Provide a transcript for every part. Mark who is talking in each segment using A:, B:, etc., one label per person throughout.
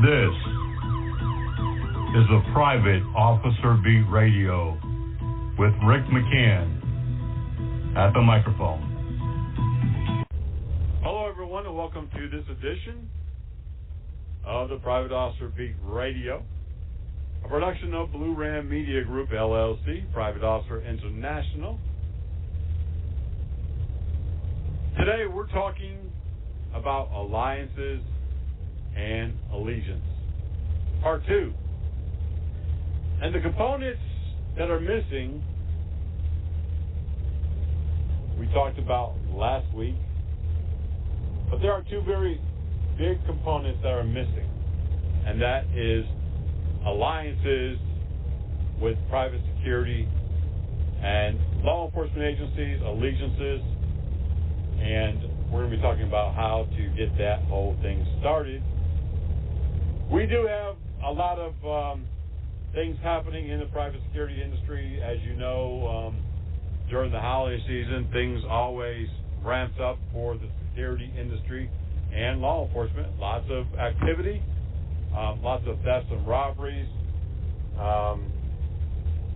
A: This is the Private Officer Beat Radio with Rick McCann at the microphone.
B: Hello, everyone, and welcome to this edition of the Private Officer Beat Radio, a production of Blue Ram Media Group, LLC, Private Officer International. Today, we're talking about alliances and allegiance, part 2. And the components that are missing, we talked about last week, but there are two very big components that are missing, and that is alliances with private security and law enforcement agencies, allegiances, and we're going to be talking about how to get that whole thing started. We do have a lot of things happening in the private security industry. As you know, during the holiday season, things always ramps up for the security industry and law enforcement. Lots of activity, lots of thefts and robberies,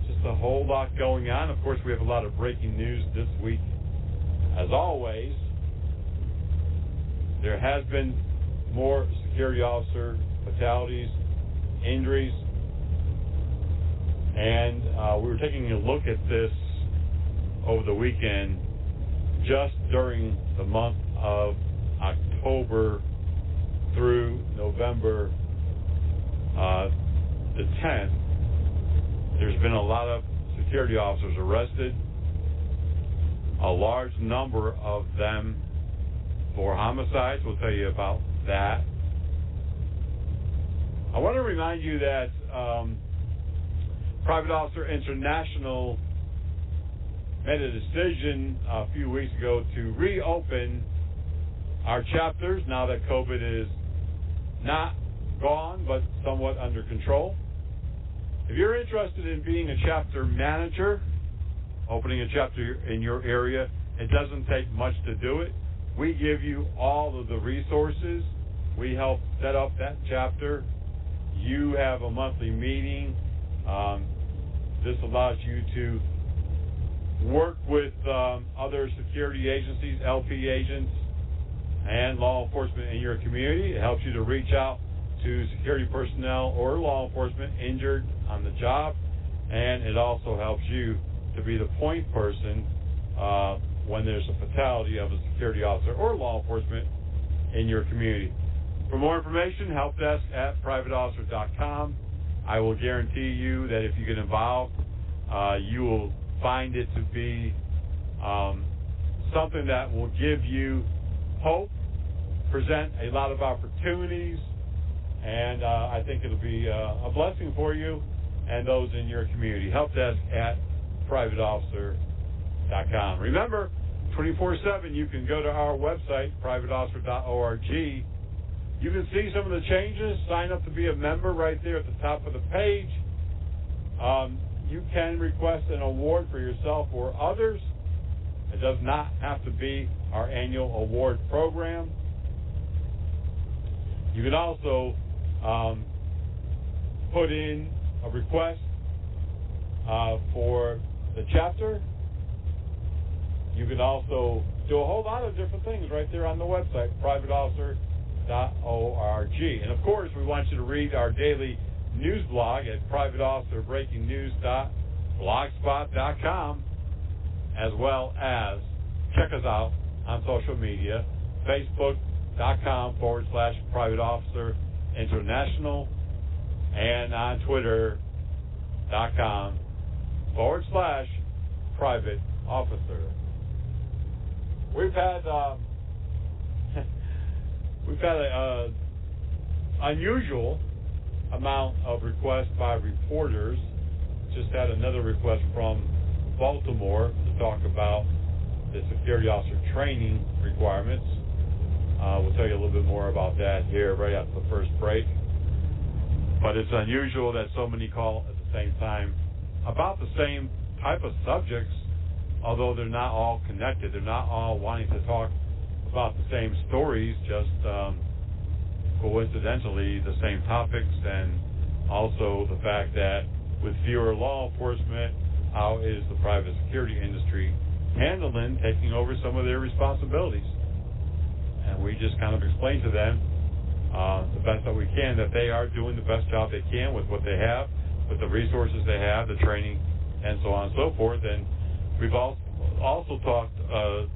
B: just a whole lot going on. Of course, we have a lot of breaking news this week. As always, there has been more security officer fatalities, injuries, and we were taking a look at this over the weekend. Just during the month of October through November the 10th, there's been a lot of security officers arrested, a large number of them for homicides. We'll tell you about that. I want to remind you that Private Officer International made a decision a few weeks ago to reopen our chapters now that COVID is not gone but somewhat under control. If you're interested in being a chapter manager, opening a chapter in your area, it doesn't take much to do it. We give you all of the resources. We help set up that chapter. You have a monthly meeting. This allows you to work with other security agencies, LP agents, and law enforcement in your community. It helps you to reach out to security personnel or law enforcement injured on the job, and it also helps you to be the point person when there's a fatality of a security officer or law enforcement in your community. For more information, helpdesk at privateofficer.com. I will guarantee you that if you get involved, you will find it to be something that will give you hope, present a lot of opportunities, and I think it'll be a blessing for you and those in your community. Helpdesk at privateofficer.com. Remember, 24/7, you can go to our website, privateofficer.org. You can see some of the changes. Sign up to be a member right there at the top of the page. You can request an award for yourself or others. It does not have to be our annual award program. You can also put in a request for the chapter. You can also do a whole lot of different things right there on the website, privateofficer.org. And of course, we want you to read our daily news blog at privateofficerbreakingnews.blogspot.com, as well as check us out on social media, facebook.com/Private Officer International, and on twitter.com/Private Officer. We've had an unusual amount of requests by reporters. Just had another request from Baltimore to talk about the security officer training requirements. We'll tell you a little bit more about that here right after the first break. But it's unusual that so many call at the same time about the same type of subjects, although they're not all connected. They're not all wanting to talk about the same stories, just coincidentally the same topics, and also the fact that with fewer law enforcement, how is the private security industry handling taking over some of their responsibilities? And we just kind of explain to them the best that we can that they are doing the best job they can with what they have, with the resources they have, the training, and so on and so forth. And we've also talked to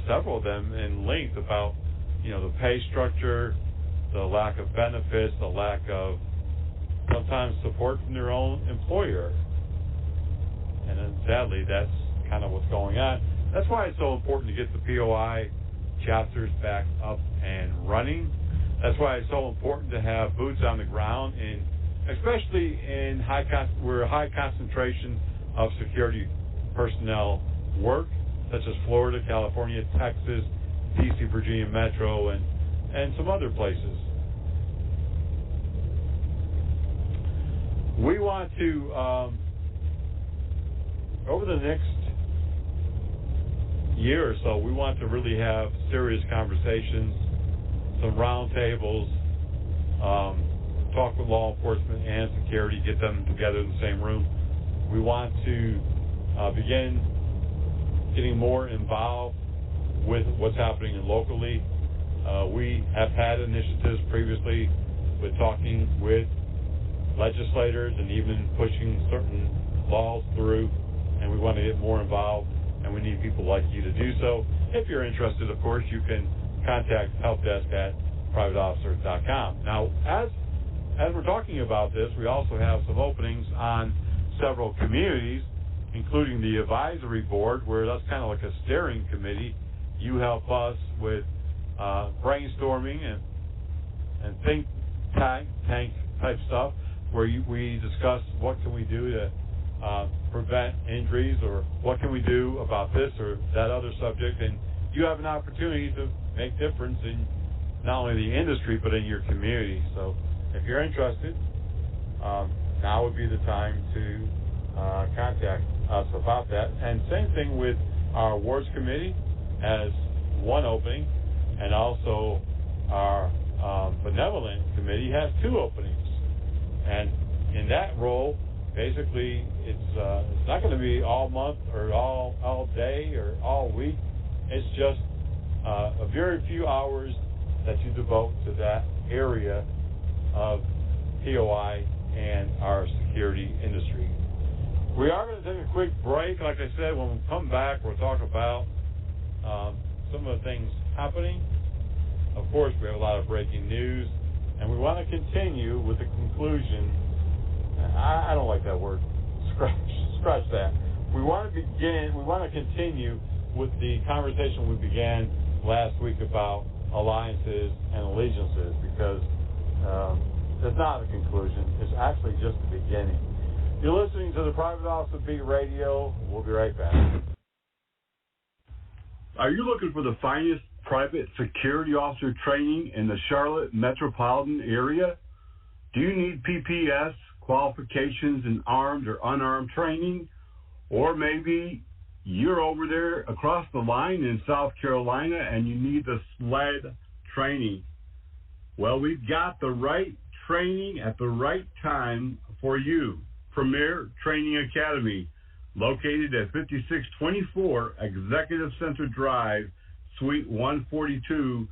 B: several of them in length about, the pay structure, the lack of benefits, the lack of sometimes support from their own employer. And then sadly, that's kind of what's going on. That's why it's so important to get the POI chapters back up and running. That's why it's so important to have boots on the ground, especially in where a high concentration of security personnel work, such as Florida, California, Texas, D.C., Virginia Metro, and some other places. We want to, over the next year or so, we want to really have serious conversations, some roundtables, talk with law enforcement and security, get them together in the same room. We want to begin getting more involved with what's happening locally. We have had initiatives previously with talking with legislators and even pushing certain laws through, and we want to get more involved, and we need people like you to do so. If you're interested, of course, you can contact helpdesk@privateofficer.com. Now, as we're talking about this, we also have some openings on several communities, including the advisory board, where that's kind of like a steering committee. You help us with brainstorming and think tank type stuff, where we discuss what can we do to prevent injuries, or what can we do about this or that other subject, and you have an opportunity to make difference in not only the industry but in your community. So if you're interested, now would be the time to contact us about that. And same thing with our awards committee has one opening, and also our benevolent committee has two openings. And in that role, basically, it's not going to be all month or all day or all week. It's just a very few hours that you devote to that area of POI and our security industry. We are going to take a quick break. Like I said, when we come back, we'll talk about some of the things happening. Of course, we have a lot of breaking news, and we want to continue with the conclusion. I don't like that word. Scratch that. We want to continue with the conversation we began last week about alliances and allegiances, because it's not a conclusion. It's actually just the beginning. You're listening to the Private Officer Beat Radio. We'll be right back.
A: Are you looking for the finest private security officer training in the Charlotte metropolitan area? Do you need PPS qualifications in armed or unarmed training? Or maybe you're over there across the line in South Carolina and you need the SLED training. Well, we've got the right training at the right time for you. Premier Training Academy, located at 5624 Executive Center Drive, Suite 142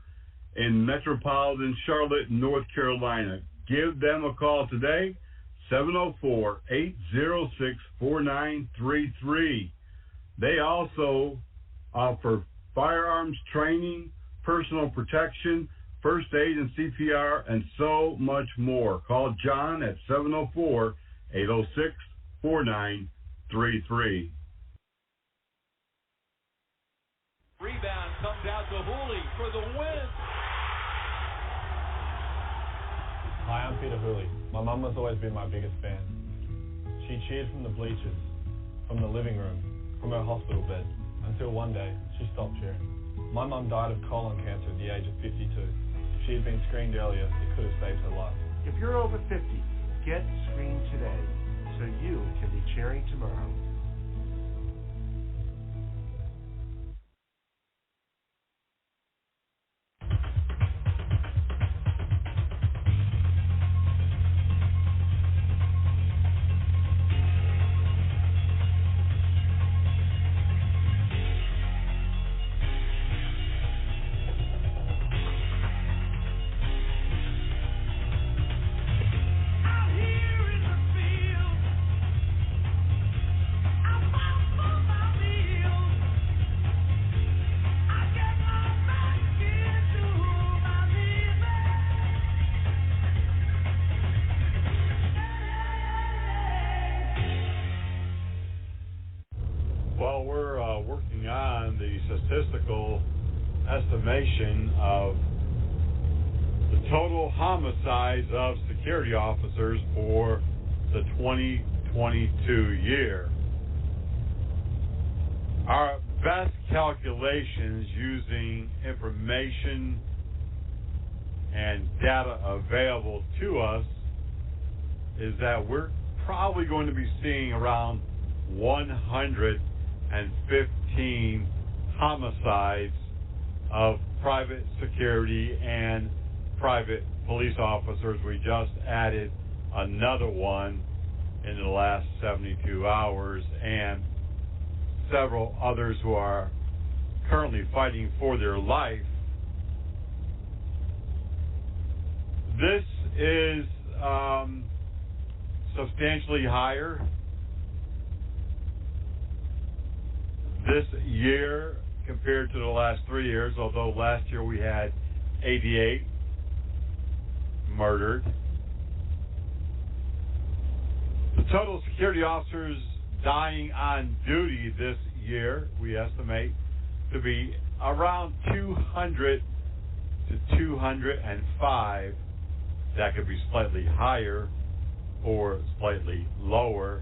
A: in metropolitan Charlotte, North Carolina. Give them a call today, 704-806-4933. They also offer firearms training, personal protection, first aid and CPR, and so much more. Call John at 704-806-4933.
C: Rebound comes out to Hooley for the win.
D: Hi, I'm Peter Hooley. My mum has always been my biggest fan. She cheered from the bleachers, from the living room, from her hospital bed, until one day she stopped cheering. My mum died of colon cancer at the age of 52. If she had been screened earlier, it could have saved her life.
E: If you're over 50, get screened today so you can be cheering tomorrow.
B: working on the statistical estimation of the total homicides of security officers for the 2022 year. Our best calculations using information and data available to us is that we're probably going to be seeing around 115 homicides of private security and private police officers. We just added another one in the last 72 hours, and several others who are currently fighting for their life. This is substantially higher this year compared to the last 3 years, although last year we had 88 murdered. The total security officers dying on duty this year, we estimate to be around 200 to 205. That could be slightly higher or slightly lower,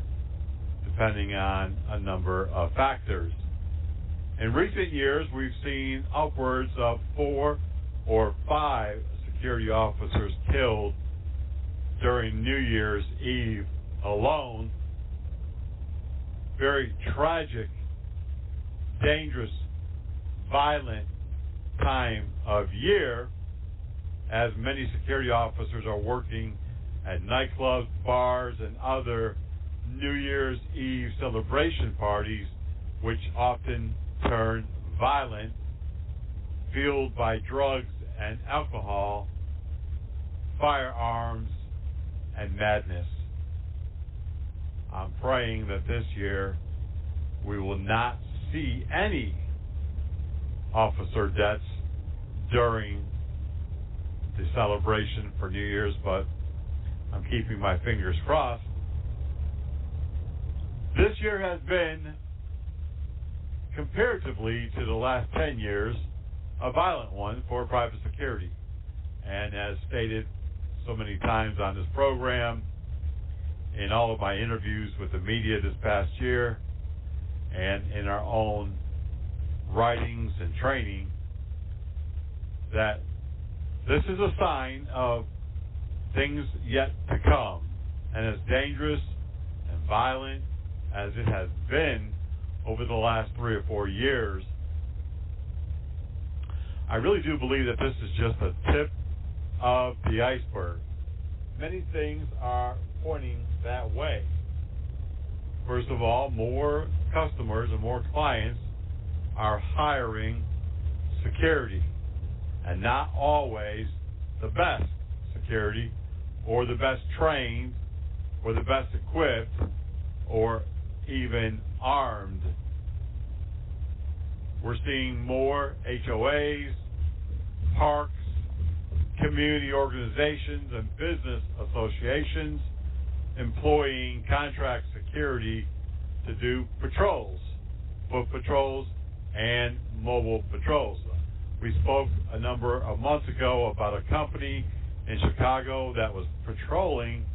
B: depending on a number of factors. In recent years, we've seen upwards of 4 or 5 security officers killed during New Year's Eve alone. Very tragic, dangerous, violent time of year, as many security officers are working at nightclubs, bars, and other New Year's Eve celebration parties, which often turn violent, fueled by drugs and alcohol, firearms, and madness. I'm praying that this year we will not see any officer deaths during the celebration for New Year's, but I'm keeping my fingers crossed. This year has been, comparatively to the last 10 years, a violent one for private security. And as stated so many times on this program, in all of my interviews with the media this past year, and in our own writings and training, that this is a sign of things yet to come. And as dangerous and violent as it has been over the last 3 or 4 years, I really do believe that this is just the tip of the iceberg. Many things are pointing that way. First of all, more customers and more clients are hiring security, and not always the best security or the best trained or the best equipped or even armed. We're seeing more HOAs, parks, community organizations, and business associations employing contract security to do patrols, foot patrols, and mobile patrols. We spoke a number of months ago about a company in Chicago that was patrolling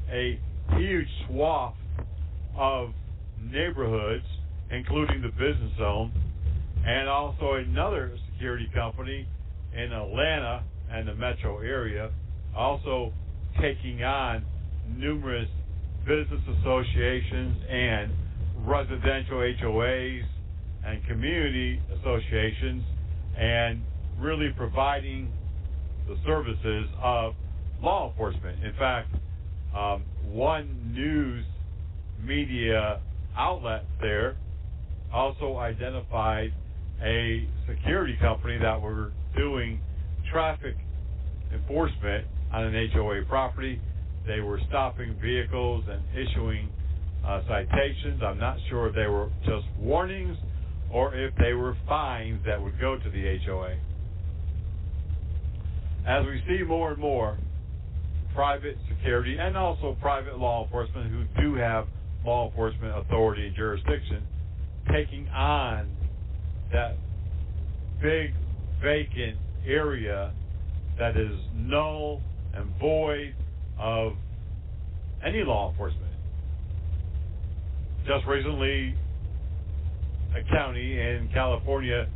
B: a huge swath of neighborhoods, including the business zone, and also another security company in Atlanta and the metro area, also taking on numerous business associations and residential HOAs and community associations, and really providing the services of law enforcement. In fact, one news media outlet there also identified a security company that were doing traffic enforcement on an HOA property. They were stopping vehicles and issuing citations. I'm not sure if they were just warnings or if they were fines that would go to the HOA. As we see more and more private security and also private law enforcement who do have law enforcement authority and jurisdiction taking on that big vacant area that is null and void of any law enforcement. Just recently, a county in California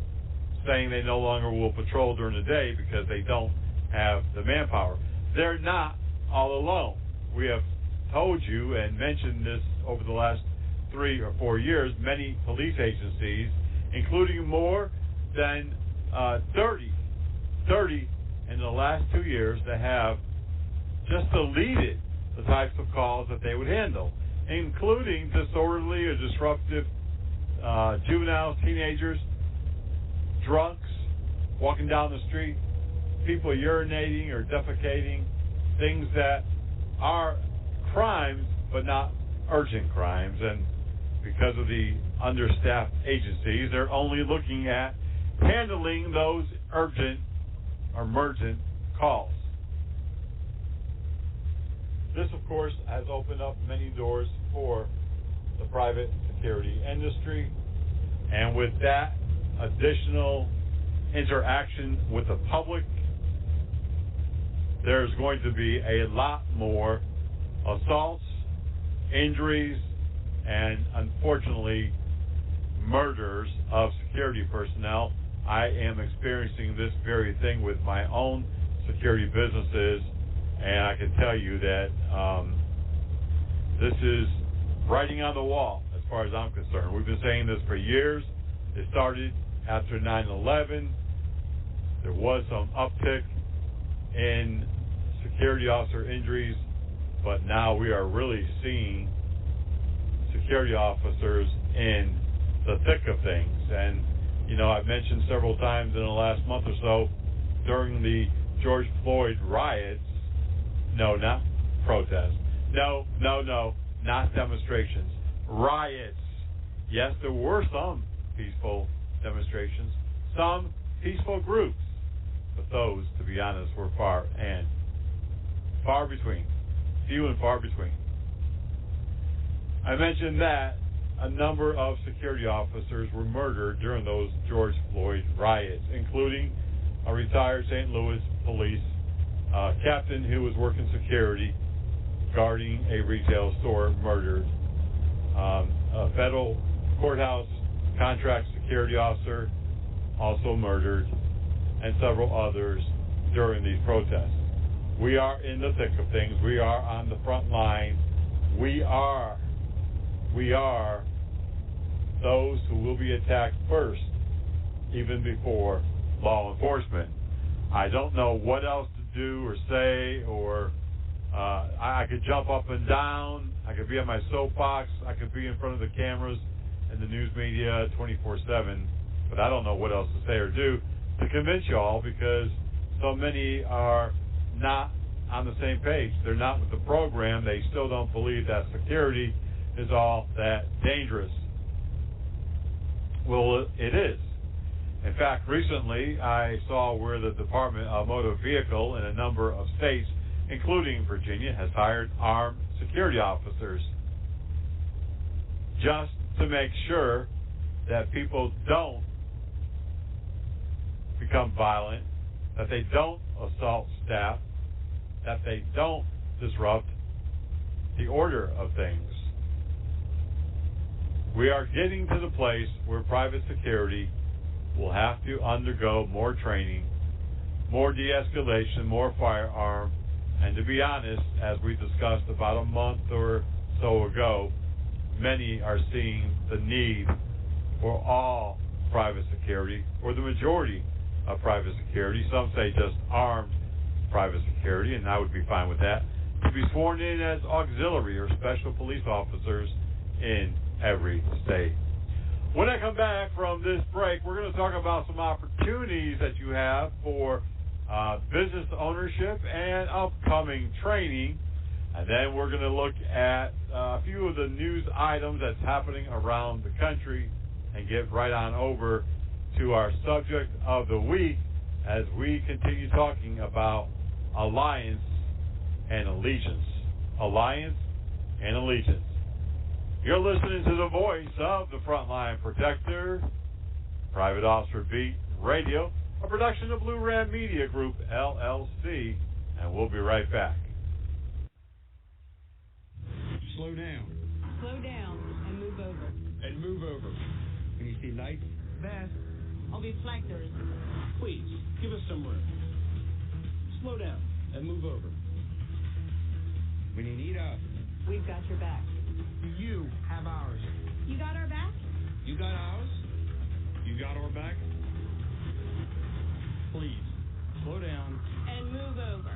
B: saying they no longer will patrol during the day because they don't have the manpower. They're not all alone. We have told you and mentioned this over the last 3 or 4 years, many police agencies, including more than 30 in the last 2 years, that have just deleted the types of calls that they would handle, including disorderly or disruptive juveniles, teenagers, drunks, walking down the street, people urinating or defecating, things that are crimes but not urgent crimes. And because of the understaffed agencies, they're only looking at handling those urgent or emergent calls. This, of course, has opened up many doors for the private security industry, and with that additional interaction with the public, there's going to be a lot more assaults, injuries, and unfortunately murders of security personnel. I am experiencing this very thing with my own security businesses, and I can tell you that this is writing on the wall as far as I'm concerned. We've been saying this for years. It started after 9/11. There was some uptick in security officer injuries, but now we are really seeing security officers in the thick of things. And, you know, I've mentioned several times in the last month or so, during the George Floyd riots, no, not protests, no, not demonstrations, riots. Yes, there were some peaceful demonstrations, some peaceful groups, but those, to be honest, were far between, few and far between. I mentioned that a number of security officers were murdered during those George Floyd riots, including a retired St. Louis police captain who was working security, guarding a retail store, murdered. A federal courthouse contract security officer also murdered, and several others during these protests. We are in the thick of things. We are on the front line. We are those who will be attacked first, even before law enforcement. I don't know what else to do or say, or I could jump up and down. I could be on my soapbox. I could be in front of the cameras and the news media 24/7, but I don't know what else to say or do to convince you all, because so many are not on the same page. They're not with the program. They still don't believe that security is all that dangerous. Well, it is. In fact, recently I saw where the Department of Motor Vehicle in a number of states, including Virginia, has hired armed security officers just to make sure that people don't become violent, that they don't assault staff, that they don't disrupt the order of things. We are getting to the place where private security will have to undergo more training, more de-escalation, more firearm, and to be honest, as we discussed about a month or so ago, many are seeing the need for all private security, or the majority of private security, some say just armed private security, and I would be fine with that, to be sworn in as auxiliary or special police officers in every state. When I come back from this break, we're going to talk about some opportunities that you have for business ownership and upcoming training. And then we're going to look at a few of the news items that's happening around the country and get right on over to our subject of the week as we continue talking about alliance and allegiance. Alliance and allegiance. You're listening to the voice of the Frontline Protector, Private Officer Beat Radio, a production of Blue Ram Media Group, LLC, and we'll be right back.
F: Slow down.
G: Slow down and move over.
F: And move over. When you see lights,
G: Beth, I'll be flankers.
F: please, give us some room. Slow down and move over. When you need us,
G: We've got your back.
F: you have ours.
G: You got our back?
F: You got ours? You got our back? Please, slow down.
G: And move over.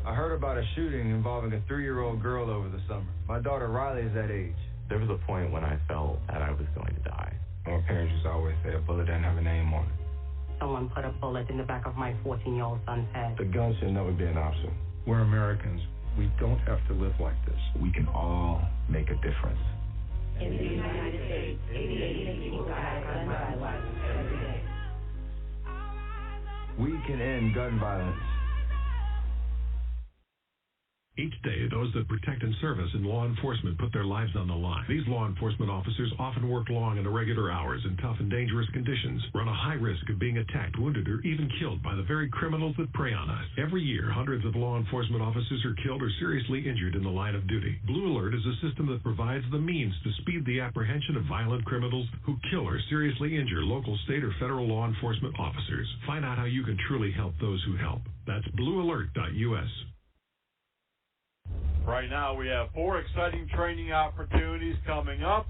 H: I heard about a shooting involving a 3-year-old girl over the summer. My daughter Riley is that age.
I: There was a point when I felt that I was going to die.
H: My parents used to always say a bullet doesn't have a name on it.
J: Someone put a bullet in the back of my 14-year-old son's head.
H: The gun should never be an option.
K: We're Americans. We don't have to live like this.
I: We can all make a difference.
J: In the United States, 88 people die of gun violence every day.
H: We can end gun violence.
L: Each day, those that protect and service in law enforcement put their lives on the line. These law enforcement officers often work long and irregular hours in tough and dangerous conditions, run a high risk of being attacked, wounded, or even killed by the very criminals that prey on us. Every year, hundreds of law enforcement officers are killed or seriously injured in the line of duty. Blue Alert is a system that provides the means to speed the apprehension of violent criminals who kill or seriously injure local, state, or federal law enforcement officers. Find out how you can truly help those who help. That's bluealert.us.
B: Right now, we have 4 exciting training opportunities coming up,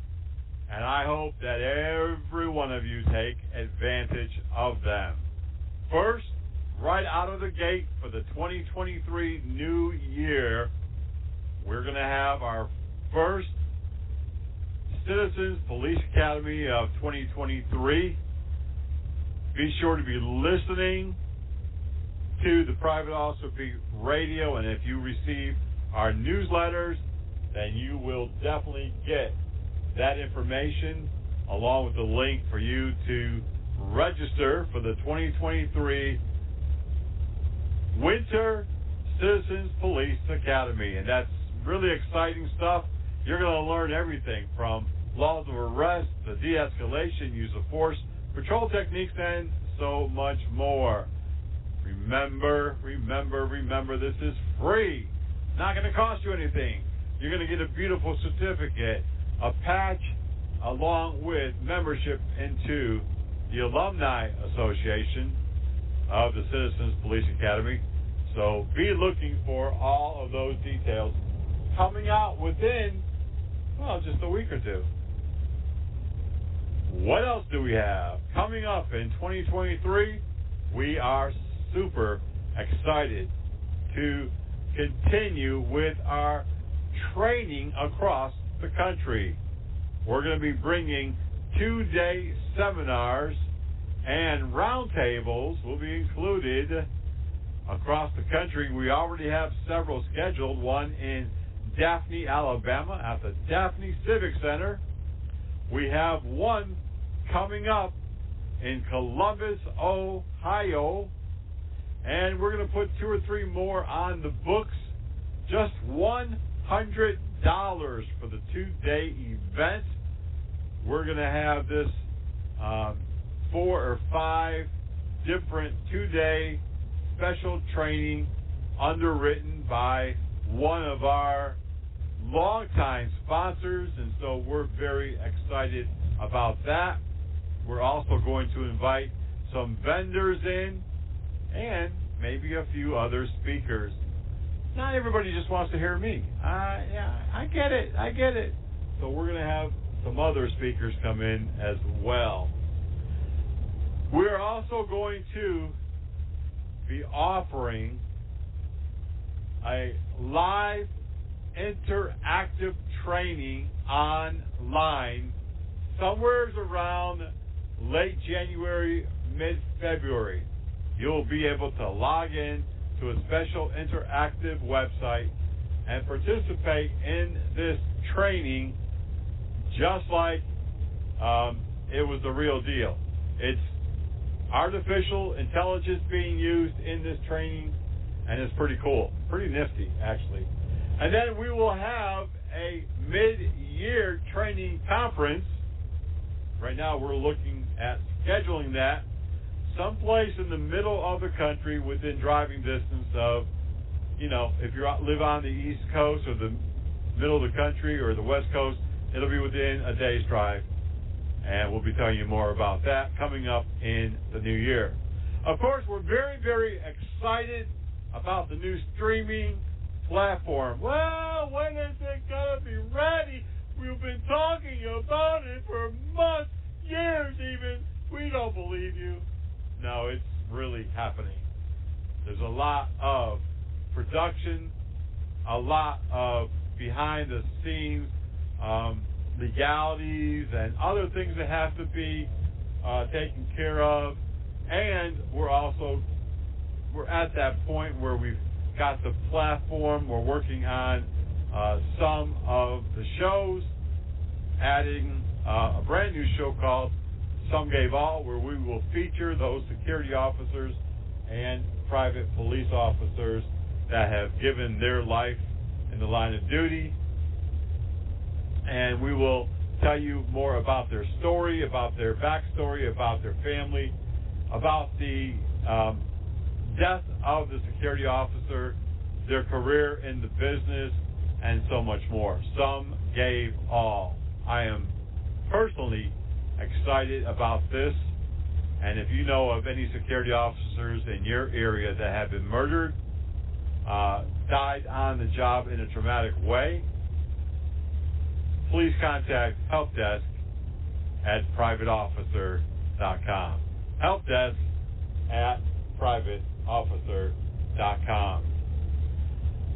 B: and I hope that every one of you take advantage of them. First, right out of the gate for the 2023 new year, we're going to have our first Citizens Police Academy of 2023. Be sure to be listening to the Private Officer Beat Radio, and if you receive our newsletters, then you will definitely get that information along with the link for you to register for the 2023 Winter Citizens Police Academy. And that's really exciting stuff. You're going to learn everything from laws of arrest to de-escalation, use of force, patrol techniques, and so much more. Remember, this is free. Not going to cost you anything. You're going to get a beautiful certificate, a patch, along with membership into the Alumni Association of the Citizens Police Academy. So be looking for all of those details coming out within, well, just a week or two. What else do we have? Coming up in 2023, we are super excited to continue with our training across the country. We're going to be bringing 2-day seminars and roundtables will be included across the country. We already have several scheduled, one in Daphne, Alabama at the Daphne Civic Center. We have one coming up in Columbus, Ohio. And we're going to put 2 or 3 more on the books. Just $100 for the 2-day event. We're going to have this 4 or 5 different 2-day special training underwritten by one of our longtime sponsors. And so we're very excited about that. We're also going to invite some vendors in, and maybe a few other speakers. Not everybody just wants to hear me. I get it. So we're going to have some other speakers come in as well. We're also going to be offering a live interactive training online somewhere around late January, mid-February. You'll be able to log in to a special interactive website and participate in this training just like it was the real deal. It's artificial intelligence being used in this training, and it's pretty cool, pretty nifty, actually. And then we will have a mid-year year training conference. Right now we're looking at scheduling that someplace in the middle of the country within driving distance of, if you live on the East Coast or the middle of the country or the West Coast, it'll be within a day's drive. And we'll be telling you more about that coming up in the new year. Of course, we're very, very excited about the new streaming platform. Well, when is it going to be ready? We've been talking about it for months, years even. We don't believe you. No, it's really happening. There's a lot of production, a lot of behind-the-scenes legalities and other things that have to be taken care of. And we're at that point where we've got the platform. We're working on some of the shows, adding a brand new show called Some Gave All, where we will feature those security officers and private police officers that have given their life in the line of duty. And we will tell you more about their story, about their backstory, about their family, about the death of the security officer, their career in the business, and so much more. Some gave all. I am personally excited about this. And if you know of any security officers in your area that have been murdered, died on the job in a traumatic way, please contact Help Desk at privateofficer.com. Help Desk at privateofficer.com.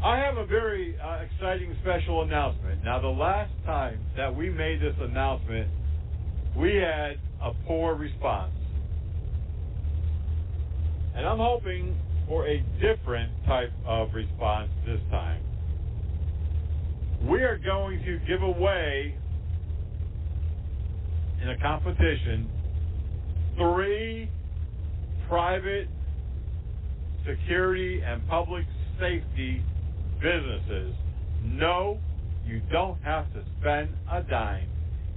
B: I have a very exciting special announcement. Now, the last time that we made this announcement, we had a poor response. And I'm hoping for a different type of response this time. We are going to give away, in a competition, 3 private security and public safety businesses. No, you don't have to spend a dime.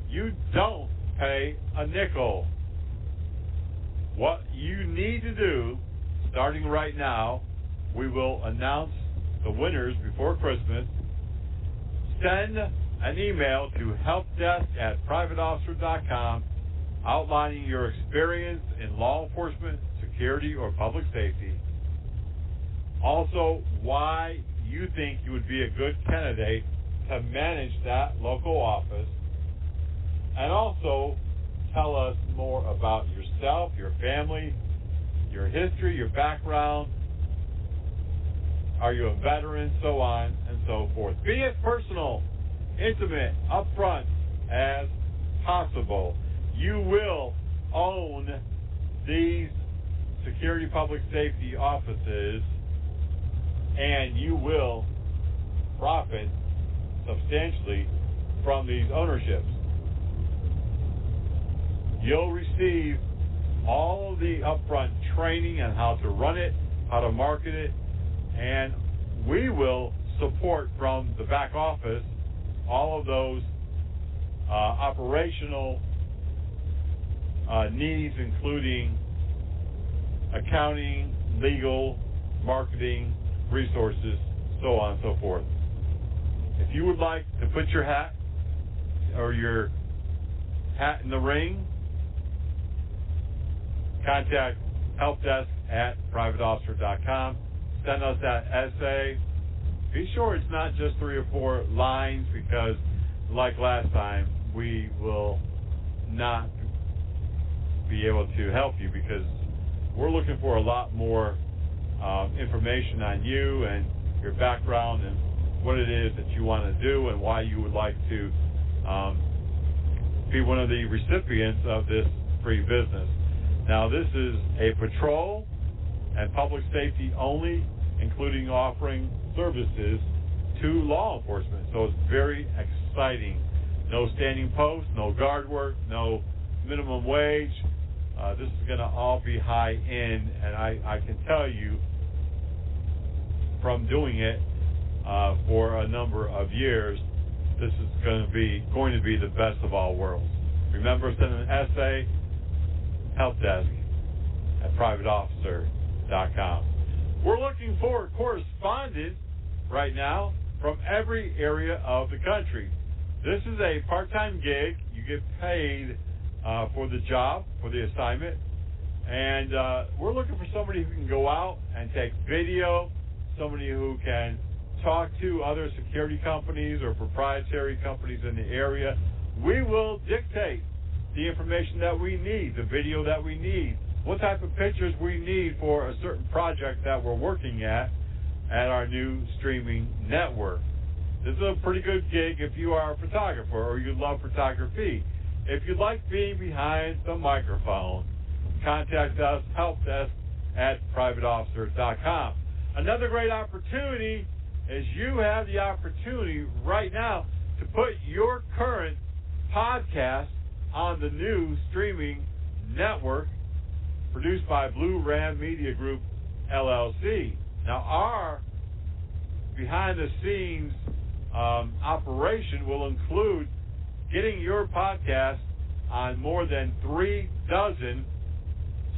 B: You don't pay a nickel. What you need to do, starting right now, we will announce the winners before Christmas. Send an email to helpdesk@privateofficer.com outlining your experience in law enforcement, security, or public safety. Also, why you think you would be a good candidate to manage that local office. And also, tell us more about yourself, your family, your history, your background. Are you a veteran? So on and so forth. Be as personal, intimate, upfront as possible. You will own these security public safety offices, and you will profit substantially from these ownerships. You'll receive all of the upfront training on how to run it, how to market it, and we will support from the back office all of those operational needs, including accounting, legal, marketing, resources, so on and so forth. If you would like to put your hat in the ring, contact helpdesk@privateofficer.com. Send us that essay. Be sure it's not just 3 or 4 lines, because like last time, we will not be able to help you, because we're looking for a lot more information on you and your background and what it is that you want to do and why you would like to be one of the recipients of this free business. Now, this is a patrol and public safety only, including offering services to law enforcement. So it's very exciting. No standing post, no guard work, no minimum wage. This is going to all be high end, and I can tell you from doing it for a number of years this is going to be the best of all worlds. Remember, send an essay, helpdesk@privateofficer.com. We're looking for correspondents right now from every area of the country. This is a part-time gig. You get paid for the job, for the assignment. And we're looking for somebody who can go out and take video, somebody who can talk to other security companies or proprietary companies in the area. We will dictate the information that we need, the video that we need, what type of pictures we need for a certain project that we're working at our new streaming network. This is a pretty good gig if you are a photographer or you love photography. If you'd like being behind the microphone, contact us, helpdesk@privateofficer.com. Another great opportunity is you have the opportunity right now to put your current podcast on the new streaming network produced by Blue Ram Media Group, LLC. Now, our behind-the-scenes operation will include getting your podcast on more than 36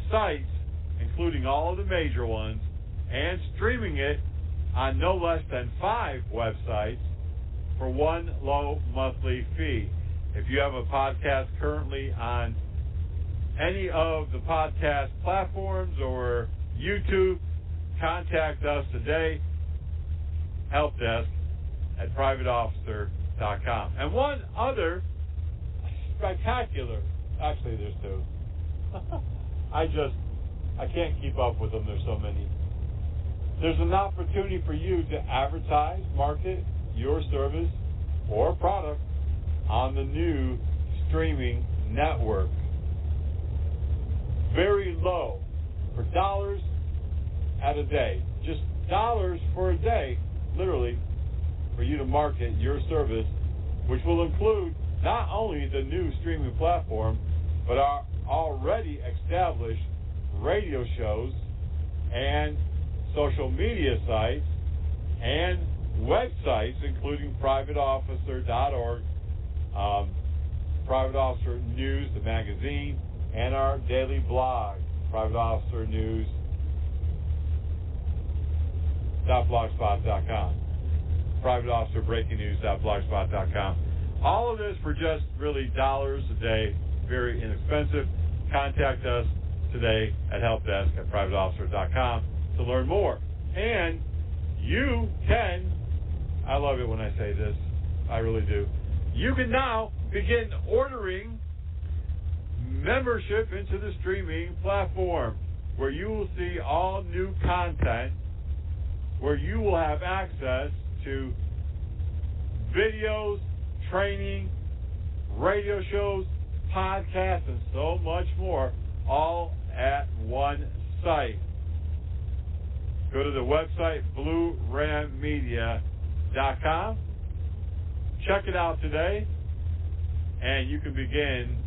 B: sites, including all of the major ones, and streaming it on no less than 5 websites for one low monthly fee. If you have a podcast currently on any of the podcast platforms or YouTube, contact us today, helpdesk@privateofficer.com. And one other spectacular, actually there's 2. I can't keep up with them, there's so many. There's an opportunity for you to advertise, market your service or product on the new streaming network. Very low, for dollars at a day, just dollars for a day, literally, for you to market your service, which will include not only the new streaming platform, but our already established radio shows and social media sites and websites, including privateofficer.org, Private Officer News, the magazine, and our daily blog, privateofficernews.blogspot.com, privateofficerbreakingnews.blogspot.com. All of this for just really dollars a day, very inexpensive. Contact us today at helpdesk@privateofficer.com to learn more. And you can, I love it when I say this, I really do, you can now begin ordering membership into the streaming platform, where you will see all new content, where you will have access to videos, training, radio shows, podcasts, and so much more, all at one site. Go to the website, bluerammedia.com. Check it out today, and you can begin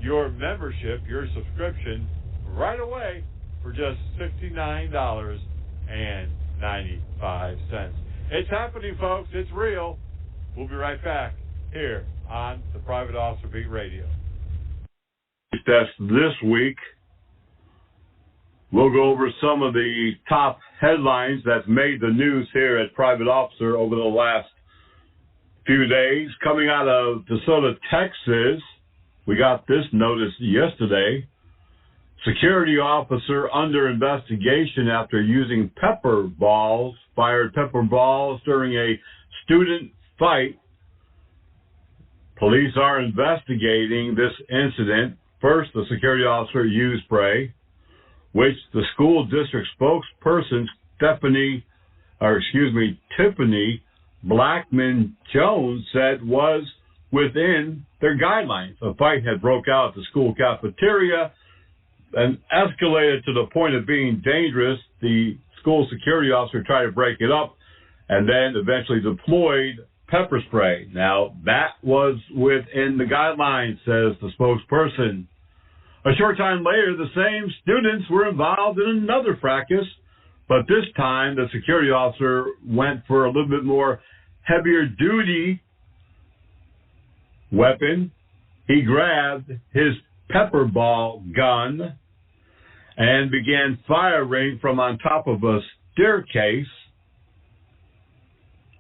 B: your membership, your subscription, right away for just $69.95. It's happening, folks. It's real. We'll be right back here on the Private Officer Beat Radio.
A: That's this week. We'll go over some of the top headlines that made the news here at Private Officer over the last few days. Coming out of DeSoto, Texas, we got this notice yesterday. Security officer under investigation after using fired pepper balls during a student fight. Police are investigating this incident. First, the security officer used spray, which the school district spokesperson Tiffany Blackman Jones said was within their guidelines. A fight had broke out at the school cafeteria and escalated to the point of being dangerous. The school security officer tried to break it up and then eventually deployed pepper spray. Now, that was within the guidelines, says the spokesperson. A short time later, the same students were involved in another fracas, but this time the security officer went for a little bit more heavier duty
M: weapon. He grabbed his pepper ball gun and began firing from on top of a staircase.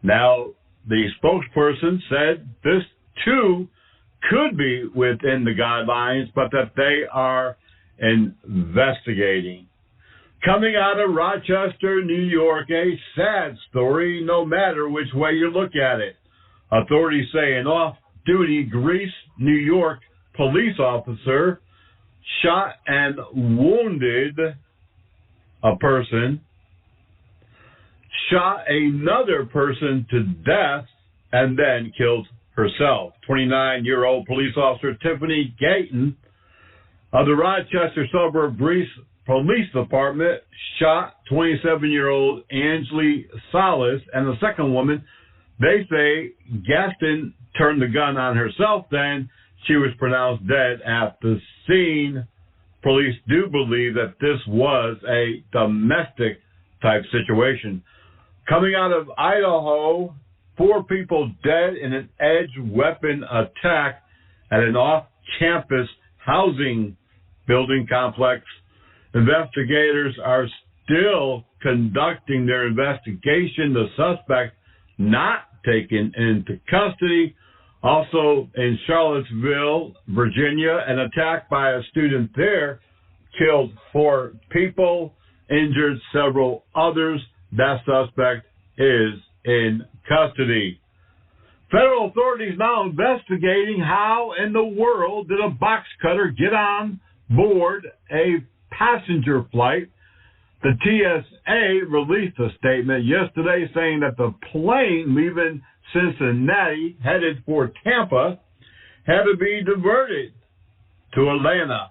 M: Now, the spokesperson said this too could be within the guidelines, but that they are investigating. Coming out of Rochester, New York, a sad story no matter which way you look at it. Authorities say an off-duty Greece, New York police officer shot and wounded a person, shot another person to death, and then killed herself. 29-year-old police officer Tiffany Gayton of the Rochester suburb Greece Police Department shot 27-year-old Angeli Salas, and the second woman, they say Gaston turned the gun on herself, then she was pronounced dead at the scene. Police do believe that this was a domestic type situation. Coming out of Idaho, 4 people dead in an edge weapon attack at an off-campus housing building complex. Investigators are still conducting their investigation. The suspect not taken into custody. Also in Charlottesville, Virginia, an attack by a student there killed 4 people, injured several others. That suspect is in custody. Federal authorities now investigating how in the world did a box cutter get on board a passenger flight. The TSA released a statement yesterday saying that the plane leaving Cincinnati headed for Tampa had to be diverted to Atlanta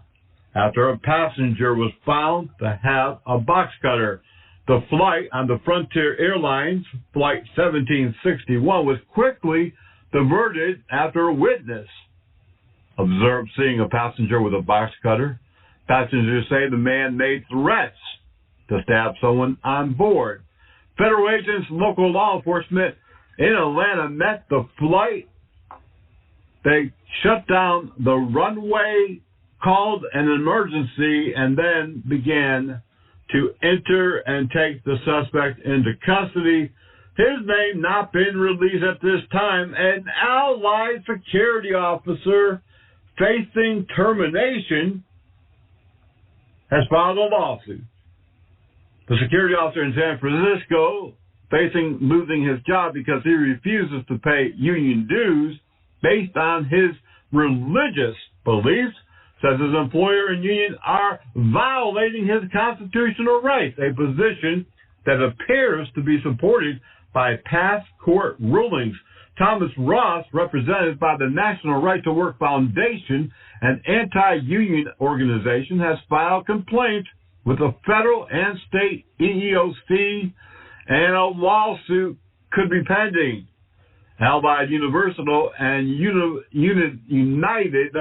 M: after a passenger was found to have a box cutter. The flight on the Frontier Airlines Flight 1761 was quickly diverted after a witness observed seeing a passenger with a box cutter. Passengers say the man made threats to stab someone on board. Federal agents and local law enforcement in Atlanta met the flight. They shut down the runway, called an emergency, and then began to enter and take the suspect into custody. His name not been released at this time. An allied security officer facing termination has filed a lawsuit. The security officer in San Francisco facing losing his job because he refuses to pay union dues based on his religious beliefs, says his employer and union are violating his constitutional rights, a position that appears to be supported by past court rulings. Thomas Ross, represented by the National Right to Work Foundation, an anti-union organization, has filed complaints with the federal and state EEOC, and a lawsuit could be pending. Allied Universal and United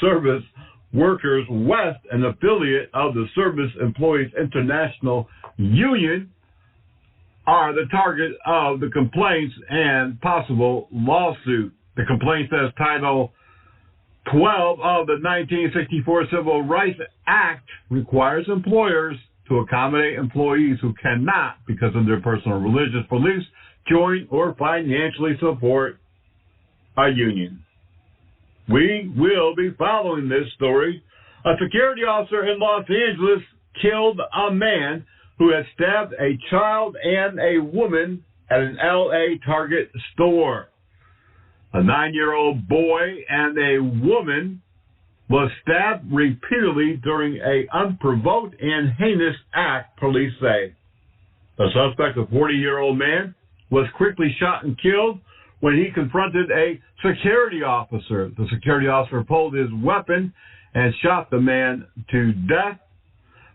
M: Service Workers West, an affiliate of the Service Employees International Union, are the target of the complaints and possible lawsuit. The complaint says Title 12 of the 1964 Civil Rights Act requires employers to accommodate employees who cannot, because of their personal religious beliefs, join or financially support a union. We will be following this story. A security officer in Los Angeles killed a man who had stabbed a child and a woman at an L.A. Target store. A 9-year-old boy and a woman was stabbed repeatedly during an unprovoked and heinous act, police say. The suspect, a 40-year-old man, was quickly shot and killed when he confronted a security officer. The security officer pulled his weapon and shot the man to death.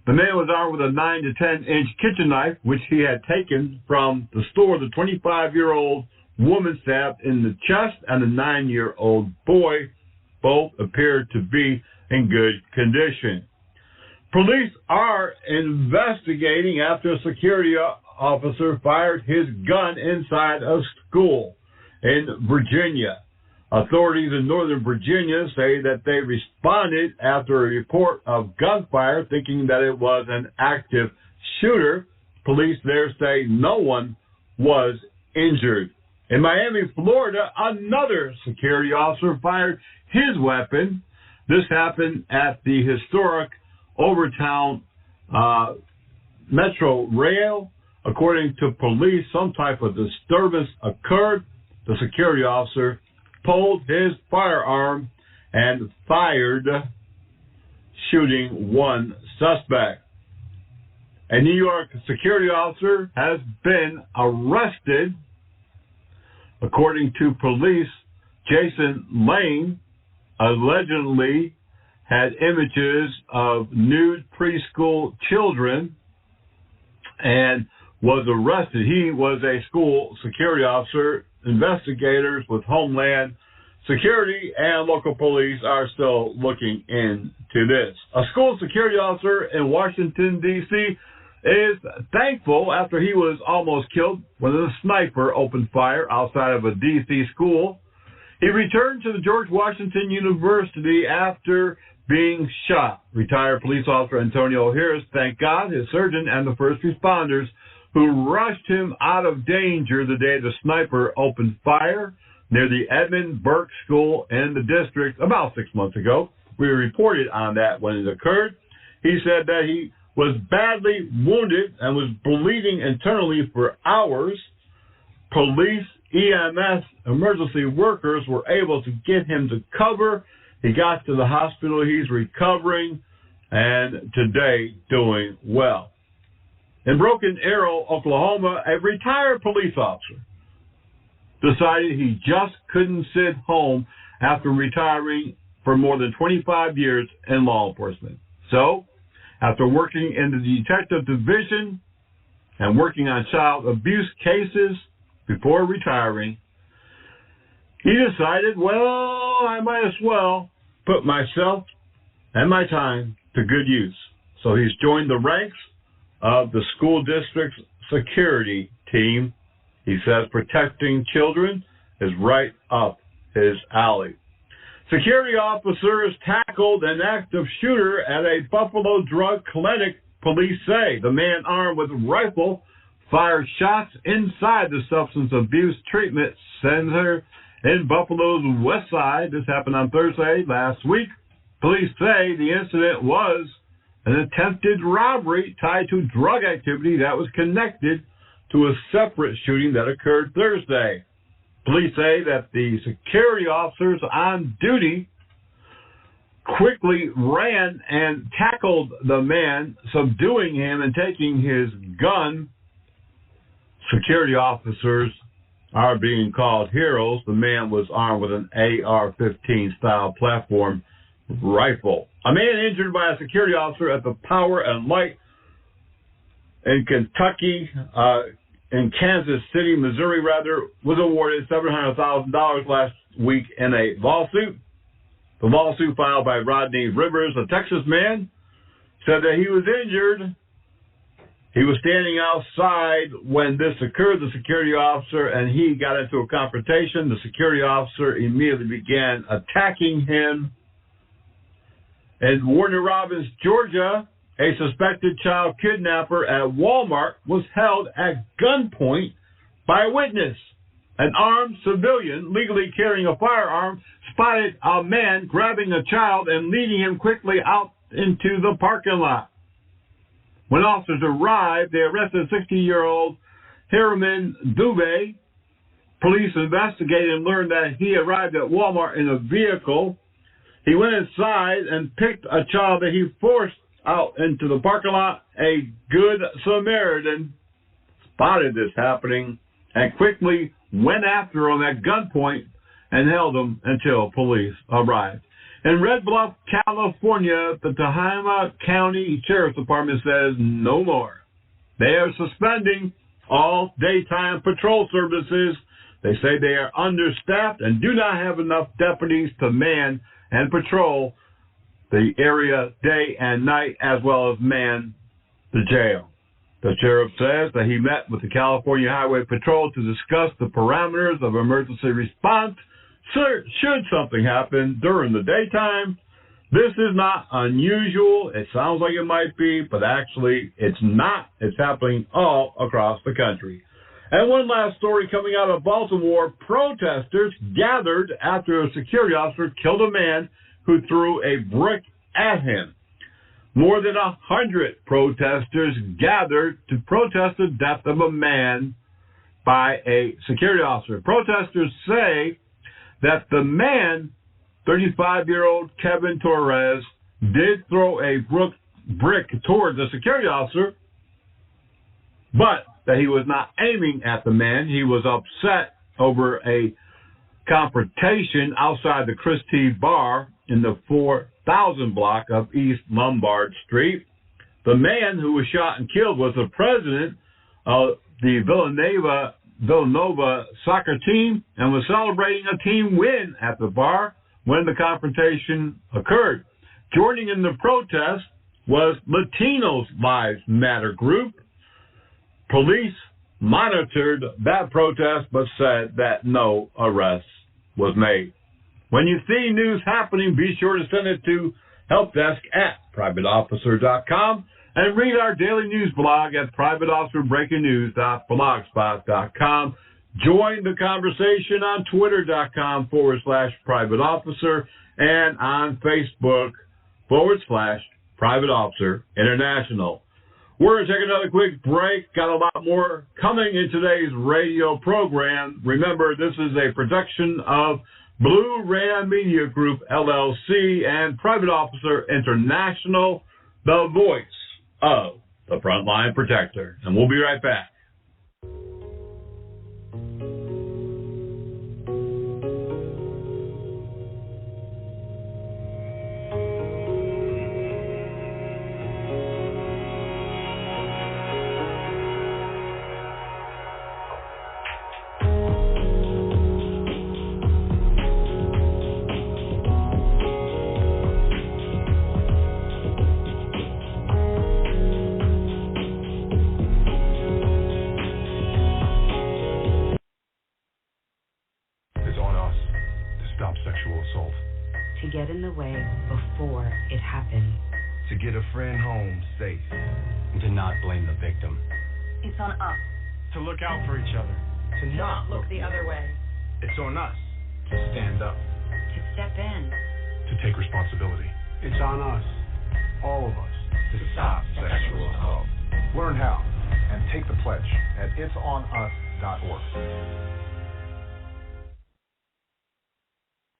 M: The man was armed with a 9 to 10-inch kitchen knife, which he had taken from the store. The 25-year-old woman stabbed in the chest, and the 9-year-old boy both appeared to be in good condition. Police are investigating after a security officer fired his gun inside a school in Virginia. Authorities in Northern Virginia say that they responded after a report of gunfire, thinking that it was an active shooter. Police there say no one was injured. In Miami, Florida, another security officer fired his weapon. This happened at the historic Overtown Metro Rail. According to police, some type of disturbance occurred. The security officer pulled his firearm and fired, shooting one suspect. A New York security officer has been arrested. According to police, Jason Lane allegedly had images of nude preschool children and was arrested. He was a school security officer. Investigators with Homeland Security and local police are still looking into this. A school security officer in Washington, D.C. is thankful after he was almost killed when a sniper opened fire outside of a D.C. school. He returned to the George Washington University after being shot. Retired police officer Antonio Harris thanked God, his surgeon, and the first responders who rushed him out of danger the day the sniper opened fire near the Edmund Burke School in the district about 6 months ago. We reported on that when it occurred. He said that he was badly wounded and was bleeding internally for hours. Police, EMS, emergency workers were able to get him to cover. He got to the hospital. He's recovering and today doing well. In Broken Arrow, Oklahoma, a retired police officer decided he just couldn't sit home after retiring for more than 25 years in law enforcement. So, after working in the detective division and working on child abuse cases before retiring, he decided, well, I might as well put myself and my time to good use. So he's joined the ranks of the school district's security team. He says protecting children is right up his alley. Security officers tackled an active shooter at a Buffalo drug clinic, police say. The man armed with a rifle fired shots inside the substance abuse treatment center in Buffalo's West Side. This happened on Thursday last week. Police say the incident was an attempted robbery tied to drug activity that was connected to a separate shooting that occurred Thursday. Police say that the security officers on duty quickly ran and tackled the man, subduing him and taking his gun. Security officers are being called heroes. The man was armed with an AR-15 style platform rifle. A man injured by a security officer at the Power and Light in Kentucky, in Kansas City, Missouri, was awarded $700,000 last week in a lawsuit. The lawsuit filed by Rodney Rivers, a Texas man, said that he was injured. He was standing outside when this occurred, the security officer, and he got into a confrontation. The security officer immediately began attacking him. In Warner Robins, Georgia, a suspected child kidnapper at Walmart was held at gunpoint by a witness. An armed civilian legally carrying a firearm spotted a man grabbing a child and leading him quickly out into the parking lot. When officers arrived, they arrested 60-year-old Hiraman Dubé. Police investigated and learned that he arrived at Walmart in a vehicle. He went inside and picked a child that he forced out into the parking lot. A good Samaritan spotted this happening and quickly went after him at gunpoint and held him until police arrived. In Red Bluff, California, the Tehama County Sheriff's Department says no more. They are suspending all daytime patrol services. They say they are understaffed and do not have enough deputies to man and patrol the area day and night, as well as man the jail. The sheriff says that he met with the California Highway Patrol to discuss the parameters of emergency response. should something happen during the daytime, this is not unusual. It sounds like it might be, but actually it's not. It's happening all across the country. And one last story coming out of Baltimore. Protesters gathered after a security officer killed a man who threw a brick at him. More than 100 protesters gathered to protest the death of a man by a security officer. Protesters say that the man, 35-year-old Kevin Torres, did throw a brick toward the security officer, but that he was not aiming at the man. He was upset over a confrontation outside the Christie Bar in the 4000 block of East Lombard Street. The man who was shot and killed was the president of the Villanova soccer team and was celebrating a team win at the bar when the confrontation occurred. Joining in the protest was Latinos Lives Matter group. Police monitored that protest but said that no arrest was made. When you see news happening, be sure to send it to helpdesk@privateofficer.com and read our daily news blog at privateofficerbreakingnews.blogspot.com. Join the conversation on twitter.com/privateofficer and on Facebook/Private Officer International. We're going to take another quick break. Got a lot more coming in today's radio program. Remember, this is a production of Blue Ram Media Group, LLC, and Private Officer International, the voice of the Frontline Protector. And we'll be right back.
N: To get in the way before it happened.
H: To get a friend home safe.
O: And to not blame the victim.
G: It's on us.
D: To look out for each other.
H: To not
G: look the other way.
D: It's on us to stand up.
N: To step in.
L: To take responsibility.
K: It's on us, all of us,
H: to stop sexual assault.
K: Learn how and take the pledge at itsonus.org.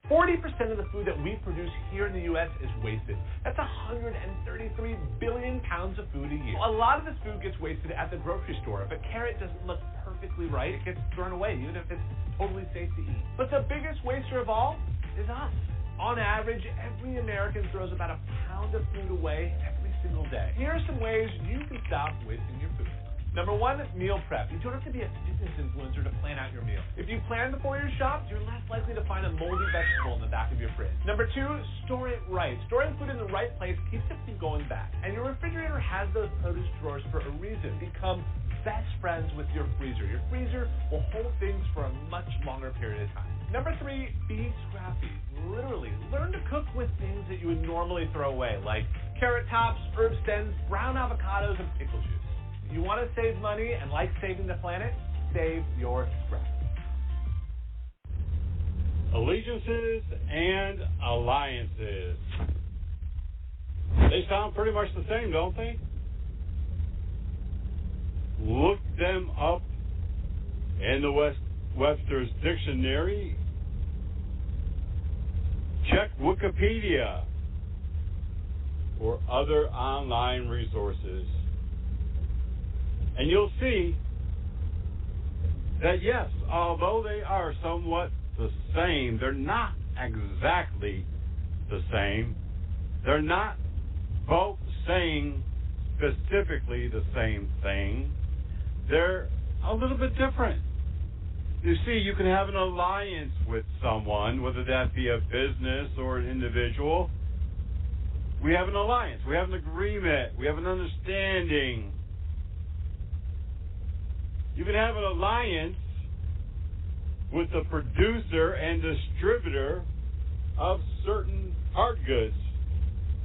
P: 40% of the food that we produce here in the U.S. is wasted. That's 133 billion pounds of food a year. A lot of this food gets wasted at the grocery store. If a carrot doesn't look perfectly right, it gets thrown away, even if it's totally safe to eat. But the biggest waster of all is us. On average, every American throws about a pound of food away every single day. Here are some ways you can stop wasting your food. Number one, meal prep. You don't have to be a fitness influencer to plan out your meal. If you plan before your shop, you're less likely to find a moldy vegetable in the back of your fridge. Number two, store it right. Storing food in the right place keeps it from going bad. And your refrigerator has those produce drawers for a reason. Become best friends with your freezer. Your freezer will hold things for a much longer period of time. Number three, be scrappy. Literally, learn to cook with things that you would normally throw away, like carrot tops, herb stems, brown avocados, and pickle juice. You want to save money and like saving the planet? Save your scrap.
B: Allegiances and alliances. They sound pretty much the same, don't they? Look them up in the Webster's Dictionary. Check Wikipedia or other online resources. And you'll see that, yes, although they are somewhat the same, they're not exactly the same. They're not both saying specifically the same thing. They're a little bit different. You see, you can have an alliance with someone, whether that be a business or an individual. We have an alliance. We have an agreement. We have an with the producer and distributor of certain hard goods,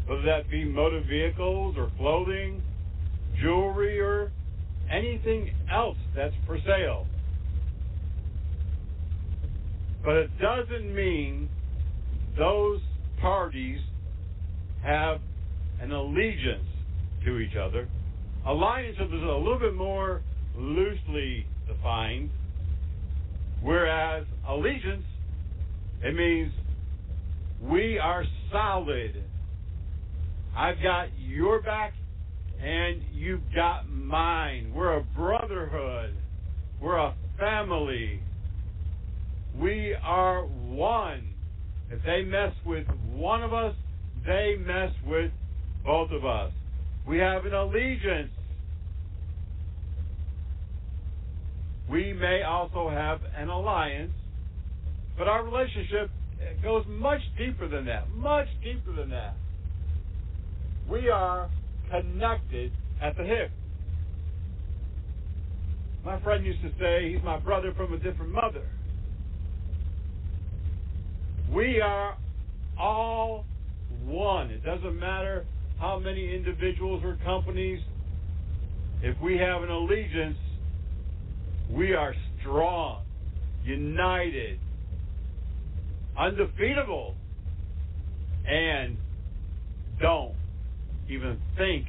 B: whether that be motor vehicles or clothing, jewelry, or anything else that's for sale. But it doesn't mean those parties have an allegiance to each other. Alliance is a little bit more loosely defined, whereas allegiance, it means we are solid. I've got your back and you've got mine. We're a brotherhood. We're a family. We are one. If they mess with one of us, they mess with both of us. We have an allegiance. We may also have an alliance, but our relationship goes much deeper than that, much deeper than that. We are connected at the hip. My friend used to say he's my brother from a different mother. We are all one. It doesn't matter how many individuals or companies. If we have an allegiance, we are strong, united, undefeatable, and don't even think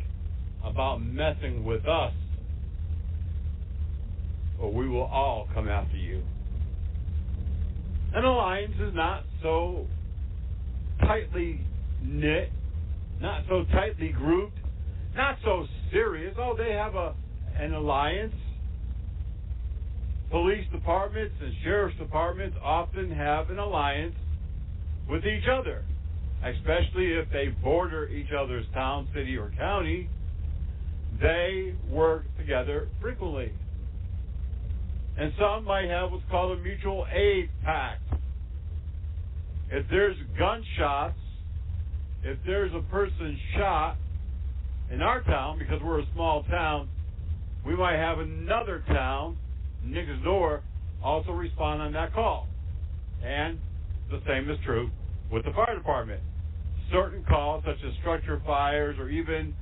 B: about messing with us, or we will all come after you. An alliance is not so tightly knit, not so tightly grouped, not so serious. Oh, they have an alliance. Police departments and sheriff's departments often have an alliance with each other, especially if they border each other's town, city, or county. They work together frequently. And some might have what's called a mutual aid pact. If there's gunshots, if there's a person shot in our town, because we're a small town, we might have another town next door also respond on that call. And the same is true with the fire department. Certain calls, such as structure fires or even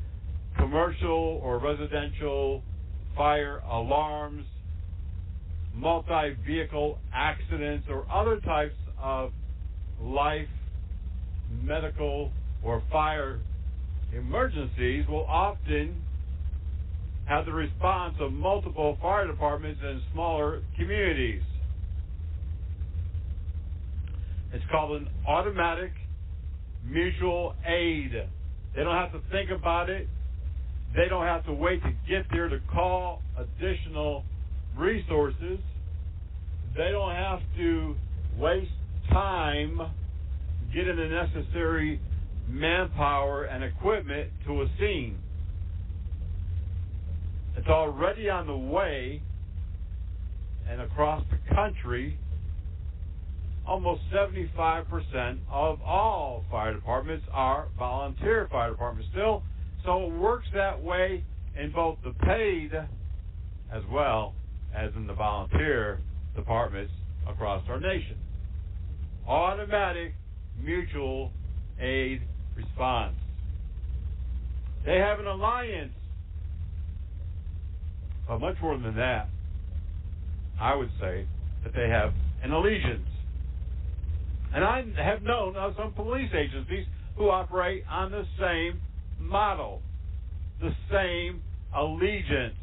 B: commercial or residential fire alarms, multi-vehicle accidents, or other types of life, medical, or fire emergencies will often have the response of multiple fire departments in smaller communities. It's called an automatic mutual aid. They don't have to think about it. They don't have to wait to get there to call additional resources. They don't have to waste time getting the necessary manpower and equipment to a scene. It's already on the way, and across the country, almost 75% of all fire departments are volunteer fire departments still. So it works that way in both the paid as well as in the volunteer departments across our nation. Automatic mutual aid response. They have an alliance. But much more than that, I would say that they have an allegiance. And I have known of some police agencies who operate on the same model, the same allegiance.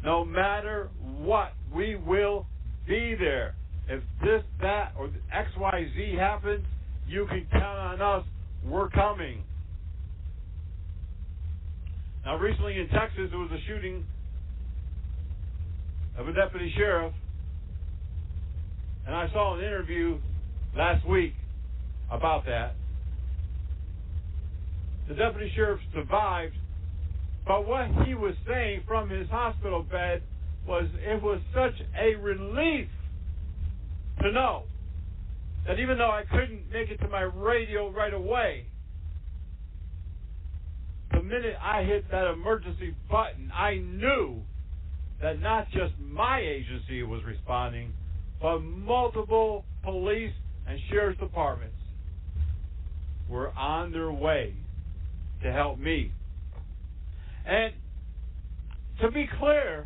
B: No matter what, we will be there. If this, that, or X, Y, Z happens, you can count on us. We're coming. Now, recently in Texas, there was a shooting of a deputy sheriff, and I saw an interview last week about that. The deputy sheriff survived, but what he was saying from his hospital bed was it was such a relief to know that even though I couldn't make it to my radio right away, the minute I hit that emergency button, I knew that not just my agency was responding, but multiple police and sheriff's departments were on their way to help me. And to be clear,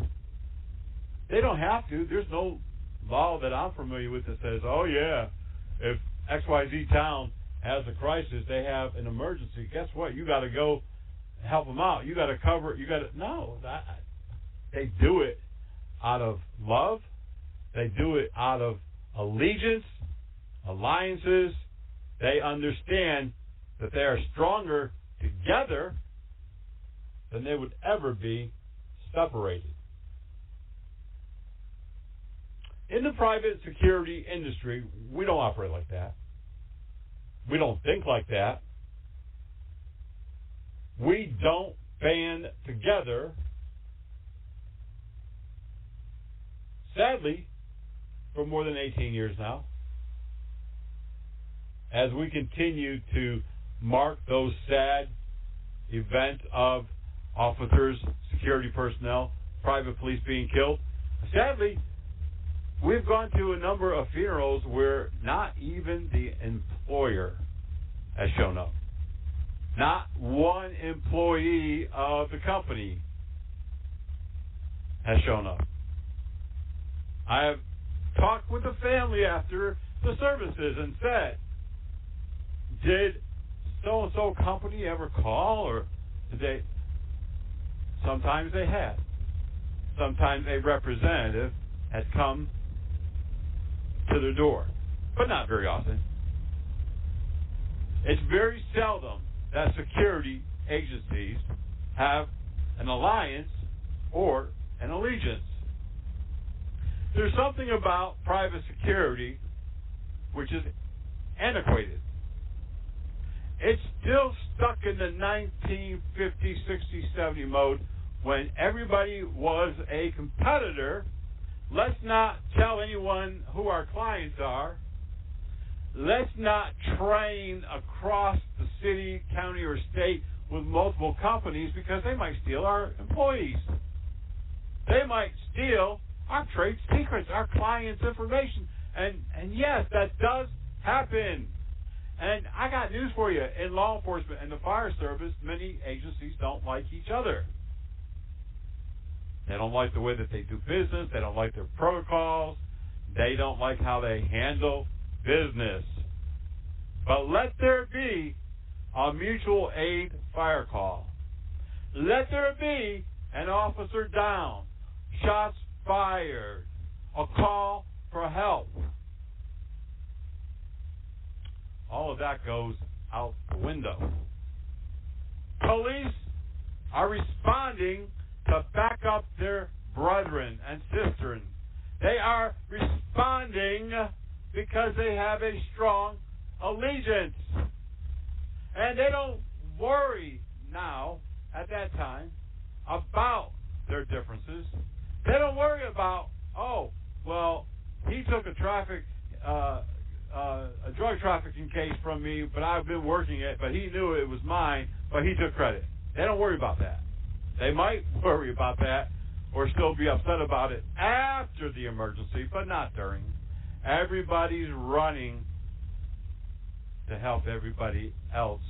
B: they don't have to. There's no law that I'm familiar with that says, oh yeah, if XYZ town has a crisis, they have an emergency, guess what? You got to go help them out. You got to cover it. No, they do it out of love. They do it out of allegiance, alliances. They understand that they are stronger together than they would ever be separated. In the private security industry, we don't operate like that. We don't think like that. We don't band together. Sadly, for more than 18 years now, as we continue to mark those sad events of officers, security personnel, private police being killed, sadly, we've gone to a number of funerals where not even the employer has shown up. Not one employee of the company has shown up. I have talked with the family after the services and said, did so-and-so company ever call, or did they? Sometimes they had. Sometimes a representative had come to their door, but not very often. It's very seldom that security agencies have an alliance or an allegiance. There's something about private security which is antiquated. It's still stuck in the 1950, 60, 70 mode when everybody was a competitor. Let's not tell anyone who our clients are. Let's not train across the city, county, or state with multiple companies because they might steal our employees. They might steal our trade secrets, our clients' information. And yes, that does happen. And I got news for you. In law enforcement and the fire service, many agencies don't like each other. They don't like the way that they do business. They don't like their protocols. They don't like how they handle business. But let there be a mutual aid fire call. Let there be an officer down, shots fired, a call for help. All of that goes out the window. Police are responding to back up their brethren and sisters. They are responding because they have a strong allegiance. And they don't worry now, at that time, about their differences. They don't worry about, oh, well, he took a drug trafficking case from me, but I've been working it, but he knew it was mine, but he took credit. They don't worry about that. They might worry about that or still be upset about it after the emergency, but not during. Everybody's running to help everybody else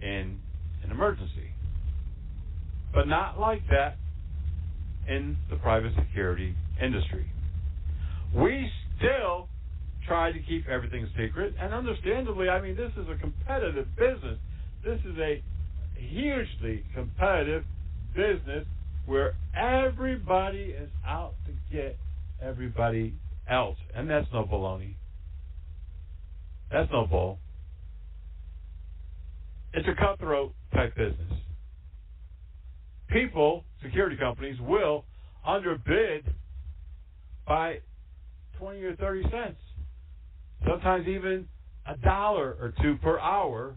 B: in an emergency. But not like that in the private security industry. We still try to keep everything secret, and understandably, I mean, this is a competitive business. This is a hugely competitive business where everybody is out to get everybody else, and that's no baloney. That's no bull. It's a cutthroat type business. People, security companies, will underbid by 20 or 30 cents. Sometimes even $1 or $2 per hour.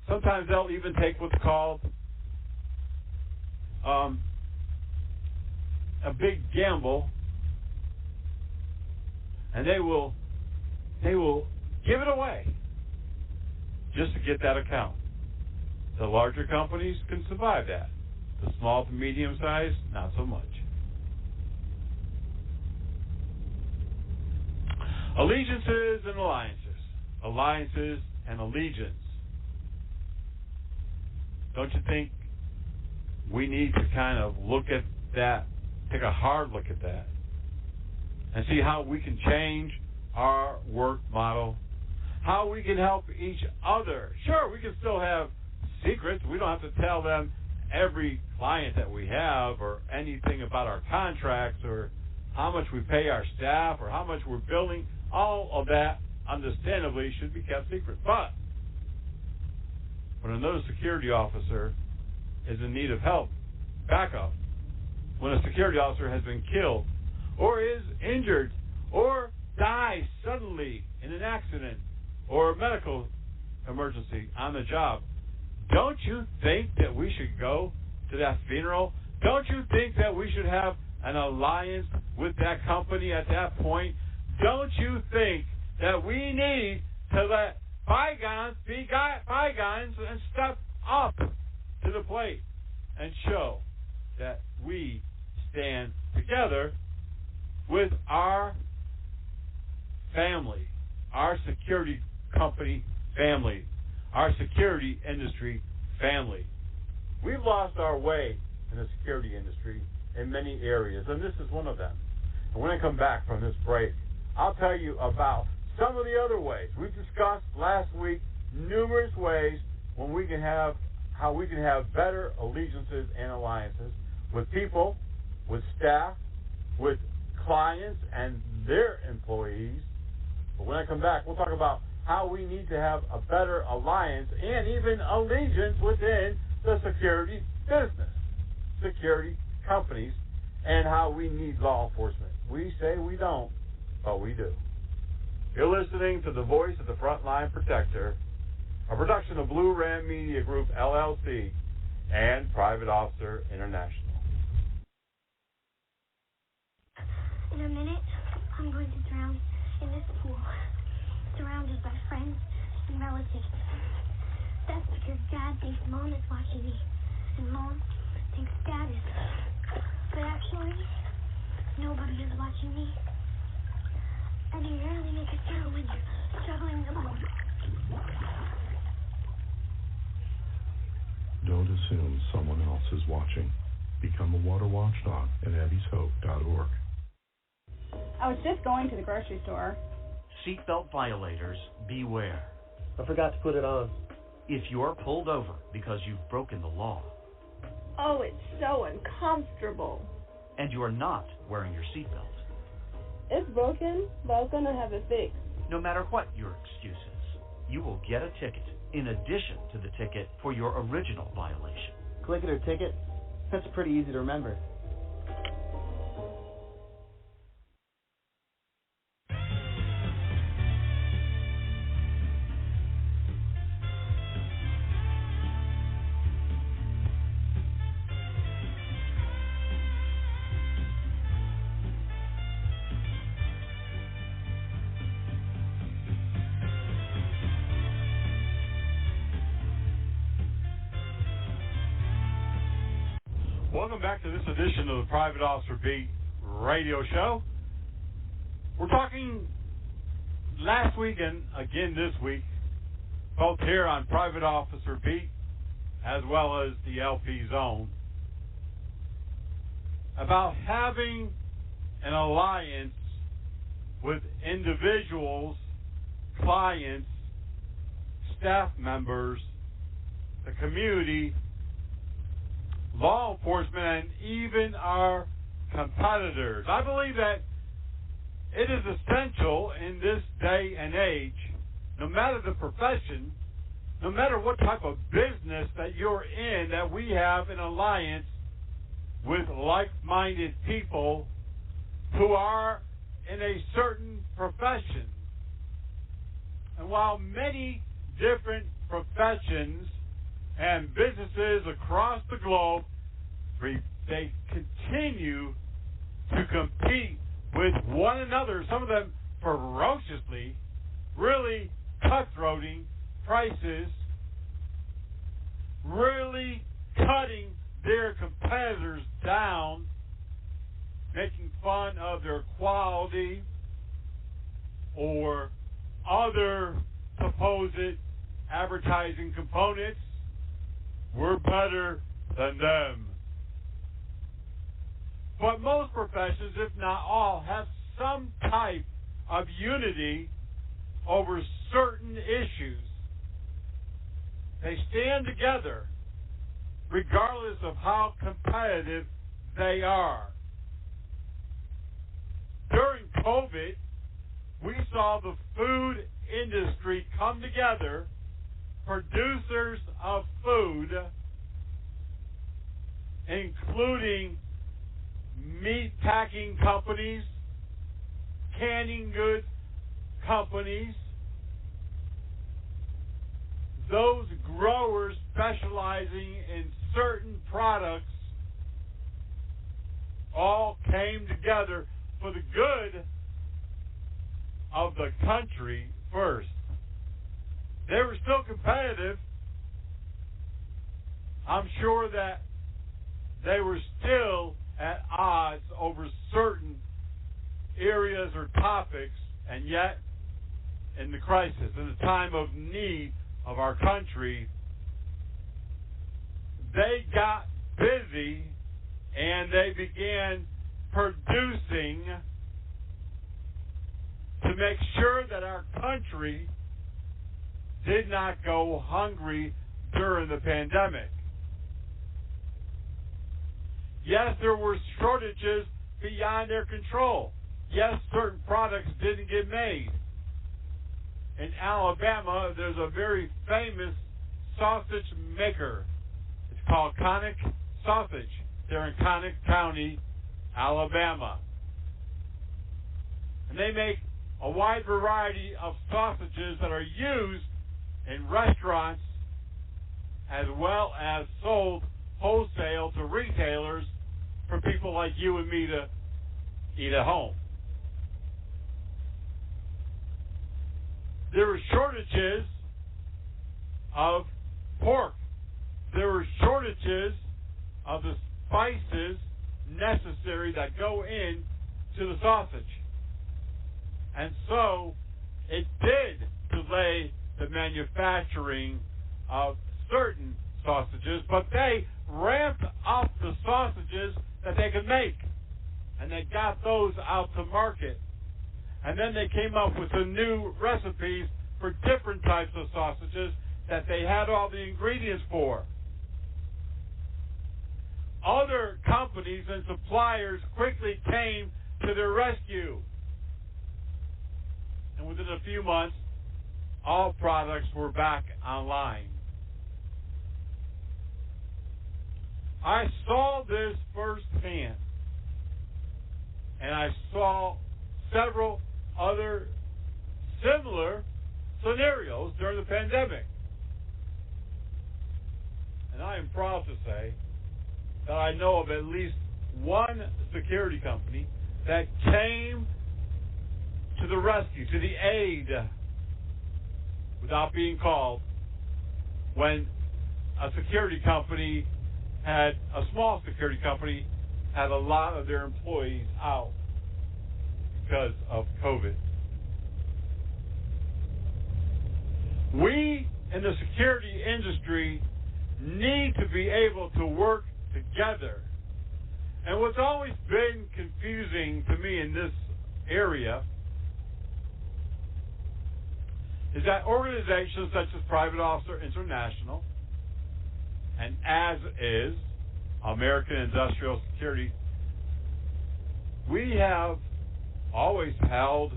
B: Sometimes they'll even take what's called a big gamble, and they will give it away just to get that account. The larger companies can survive that. The small to medium size, not so much. Allegiances and alliances. Alliances and allegiance. Don't you think we need to kind of look at that, take a hard look at that, and see how we can change our work model, how we can help each other? Sure, we can still have secrets. We don't have to tell them every client that we have or anything about our contracts or how much we pay our staff or how much we're billing. All of that, understandably, should be kept secret. But when another security officer is in need of help, backup, when a security officer has been killed or is injured or dies suddenly in an accident or a medical emergency on the job, don't you think that we should go to that funeral? Don't you think that we should have an alliance with that company at that point? Don't you think that we need to let bygones be bygones and step up to the plate and show that we stand together with our family, our security company family, our security industry family? We've lost our way in the security industry in many areas, and this is one of them. And when I come back from this break, I'll tell you about some of the other ways. We discussed last week numerous ways when we can have how we can have better allegiances and alliances with people, with staff, with clients and their employees. But when I come back, we'll talk about how we need to have a better alliance and even allegiance within the security business, security companies, and how we need law enforcement. We say we don't, but we do. You're listening to the voice of the Frontline Protector, a production of Blue Ram Media Group, LLC, and Private Officer International.
Q: In a minute, I'm going to drown in this pool, surrounded by friends and relatives. That's because Dad thinks Mom is watching me, and Mom thinks Dad is. But actually, nobody is watching me. And you rarely make a sound when you're struggling the most.
R: Don't assume someone else is watching. Become a water watchdog at abbyshope.org.
S: I was just going to the grocery store.
T: Seatbelt violators, beware.
U: I forgot to put it on.
T: If you're pulled over because you've broken the law.
S: Oh, it's so uncomfortable.
T: And you're not wearing your seatbelt.
S: It's broken, but I was going to have it fixed.
T: No matter what your excuses, you will get a ticket in addition to the ticket for your original violation.
U: Click it or ticket? That's pretty easy to remember.
B: Welcome back to this edition of the Private Officer Beat radio show. We're talking last week and again this week, both here on Private Officer Beat as well as the LP Zone, about having an alliance with individuals, clients, staff members, the community, law enforcement, and even our competitors. I believe that it is essential in this day and age, no matter the profession, no matter what type of business that you're in, that we have an alliance with like-minded people who are in a certain profession. And while many different professions and businesses across the globe, they continue to compete with one another, some of them ferociously, really cutthroating prices, really cutting their competitors down, making fun of their quality, or other supposed advertising components, we're better than them. But most professions, if not all, have some type of unity over certain issues. They stand together regardless of how competitive they are. During COVID, we saw the food industry come together, producers of food, including meat packing companies, canning goods companies, those growers specializing in certain products, all came together for the good of the country first. They were still competitive. I'm sure that they were still at odds over certain areas or topics, and yet in the crisis, in the time of need of our country, they got busy and they began producing to make sure that our country did not go hungry during the pandemic. Yes, there were shortages beyond their control. Yes, certain products didn't get made. In Alabama, there's a very famous sausage maker. It's called Connick Sausage. They're in Connick County, Alabama. And they make a wide variety of sausages that are used in restaurants as well as sold wholesale to retailers for people like you and me to eat at home. There were shortages of pork. There were shortages of the spices necessary that go in to the sausage. And so it did delay the manufacturing of certain sausages, but they ramped up the sausages that they could make. And they got those out to market. And then they came up with some new recipes for different types of sausages that they had all the ingredients for. Other companies and suppliers quickly came to their rescue. And within a few months, all products were back online. I saw this firsthand. And I saw several other similar scenarios during the pandemic. And I am proud to say that I know of at least one security company that came to the rescue, to the aid, without being called, when a security company a small security company had a lot of their employees out because of COVID. We in the security industry need to be able to work together. And what's always been confusing to me in this area is that organizations such as Private Officer International and as is American Industrial Security, we have always held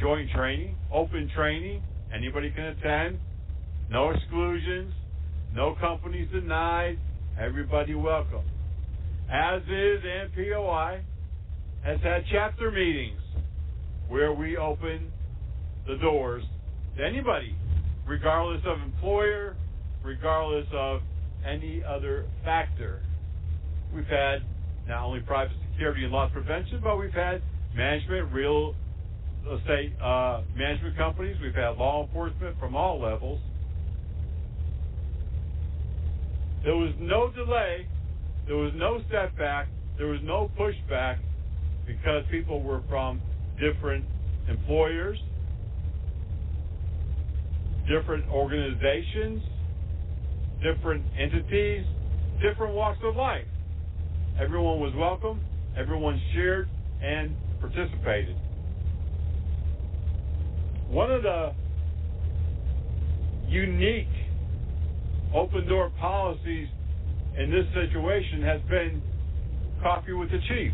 B: joint training, open training. Anybody can attend. No exclusions. No companies denied. Everybody welcome. As is NPOI has had chapter meetings where we open the doors to anybody, regardless of employer, regardless of any other factor. We've had not only private security and loss prevention, but we've had management, real estate management companies. We've had law enforcement from all levels. There was no delay. There was no setback. There was no pushback because people were from different employers, different organizations, different entities, different walks of life. Everyone was welcome. Everyone shared and participated. One of the unique open door policies in this situation has been Coffee with the Chief.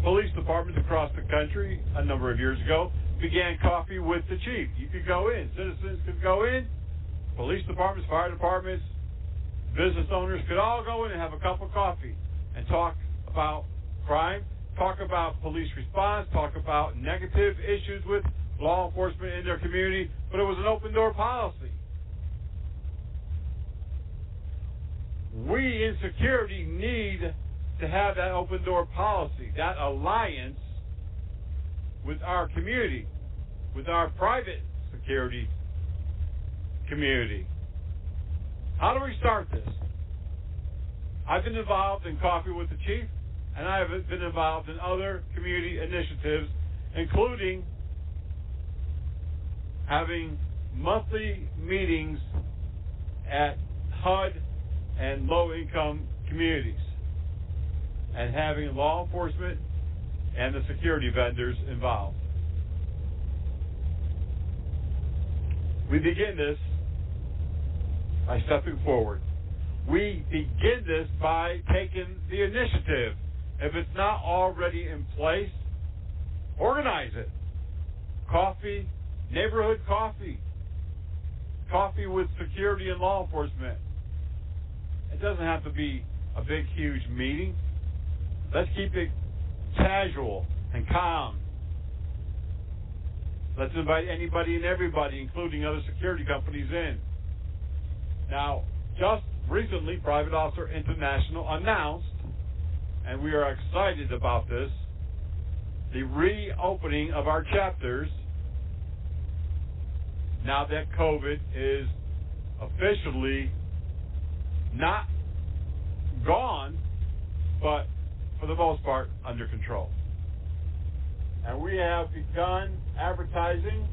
B: Police departments across the country a number of years ago began Coffee with the Chief. You could go in, citizens could go in, police departments, fire departments, business owners could all go in and have a cup of coffee and talk about crime, talk about police response, talk about negative issues with law enforcement in their community, but it was an open door policy. We in security need to have that open door policy, that alliance with our community, with our private security community. How do we start this? I've been involved in Coffee with the Chief, and I have been involved in other community initiatives, including having monthly meetings at HUD and low-income communities, and having law enforcement and the security vendors involved. We begin this by stepping forward. We begin this by taking the initiative. If it's not already in place, organize it. Coffee, neighborhood coffee, coffee with security and law enforcement. It doesn't have to be a big, huge meeting. Let's keep it casual and calm. Let's invite anybody and everybody, including other security companies, in. Now, just recently, Private Officer International announced, and we are excited about this, the reopening of our chapters now that COVID is officially not gone, but for the most part under control. And we have begun advertising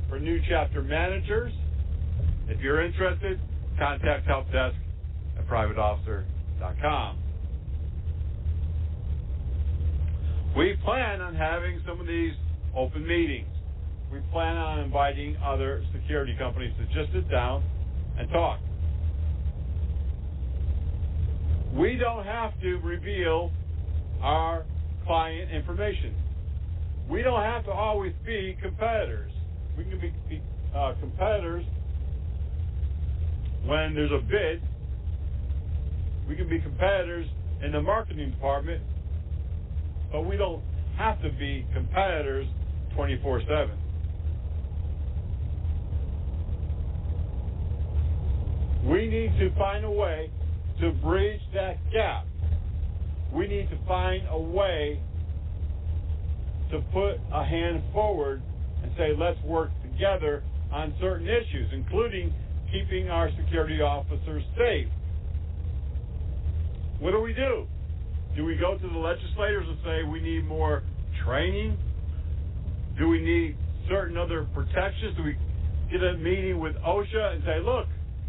B: for new chapter managers. If you're interested, contact helpdesk@privateofficer.com. We plan on having some of these open meetings. We plan on inviting other security companies to just sit down and talk. We don't have to reveal our client information. We don't have to always be competitors. We can be competitors when there's a bid. We can be competitors in the marketing department, but we don't have to be competitors 24/7. We need to find a way to bridge that gap. We need to find a way to put a hand forward and say, let's work together on certain issues, including keeping our security officers safe. What do? Do we go to the legislators and say we need more training? Do we need certain other protections? Do we get a meeting with OSHA and say, look,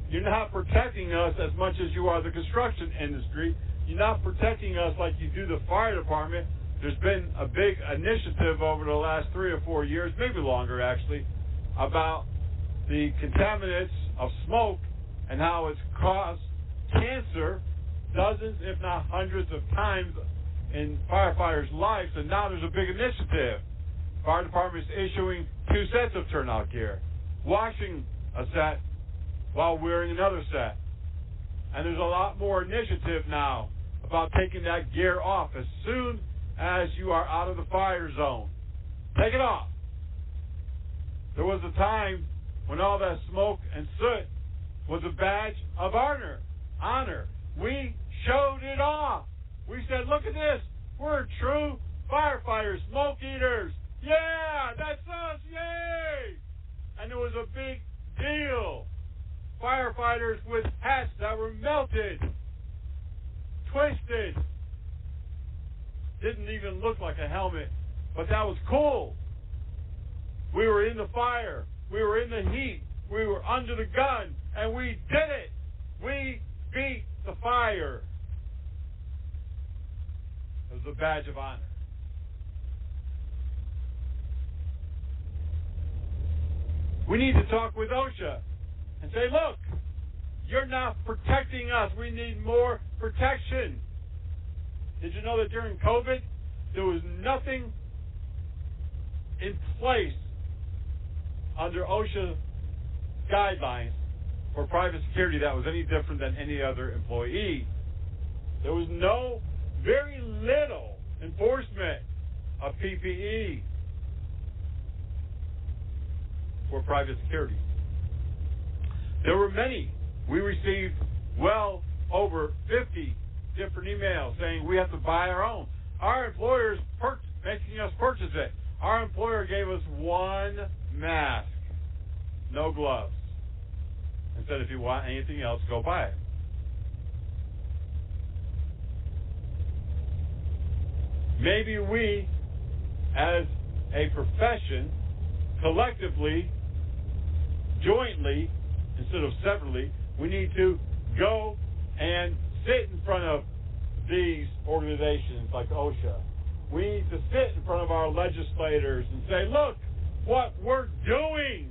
B: you're not protecting us as much as you are the construction industry. You're not protecting us like you do the fire department. There's been a big initiative over the last 3 or 4 years, maybe longer actually, about the contaminants of smoke and how it's caused cancer dozens, if not hundreds of times in firefighters' lives, and now there's a big initiative. Fire department is issuing 2 sets of turnout gear, washing a set while wearing another set. And there's a lot more initiative now about taking that gear off as soon as you are out of the fire zone. Take it off. There was a time when all that smoke and soot was a badge of honor. We showed it off. We said, look at this. We're true firefighters, smoke eaters. Yeah, that's us. Yay! And it was a big deal. Firefighters with hats that were melted, twisted. Didn't even look like a helmet, but that was cool. We were in the fire. We were in the heat. We were under the gun, and we did it. We beat the fire. It was a badge of honor. We need to talk with OSHA and say, look, you're not protecting us. We need more protection. Did you know that during COVID, there was nothing in place under OSHA guidelines for private security that was any different than any other employee? There was very little enforcement of PPE for private security. There were many. We received well over 50 different emails saying we have to buy our own. Our employers making us purchase it. Our employer gave us one mask, no gloves, and said if you want anything else, go buy it. Maybe we, as a profession, collectively, jointly, instead of separately, we need to go and sit in front of these organizations like OSHA. We need to sit in front of our legislators and say, look what we're doing.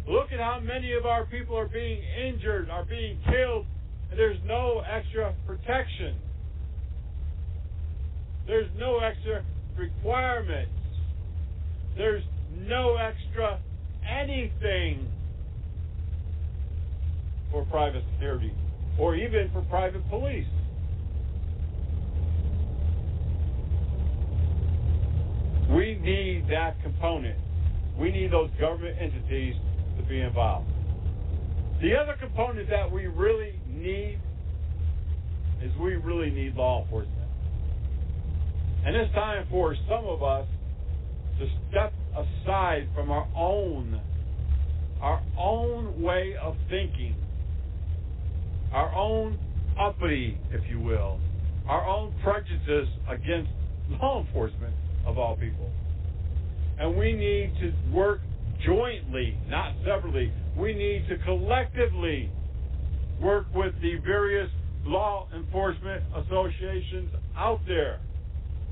B: Look at how many of our people are being injured, are being killed, and there's no extra protection. There's no extra requirements. There's no extra anything for private security or even for private police. We need that component. We need those government entities to be involved. The other component that we really need is we really need law enforcement. And it's time for some of us to step aside from our own way of thinking, our own uppity, if you will, our own prejudice against law enforcement of all people. And we need to work jointly, not separately. We need to collectively work with the various law enforcement associations out there.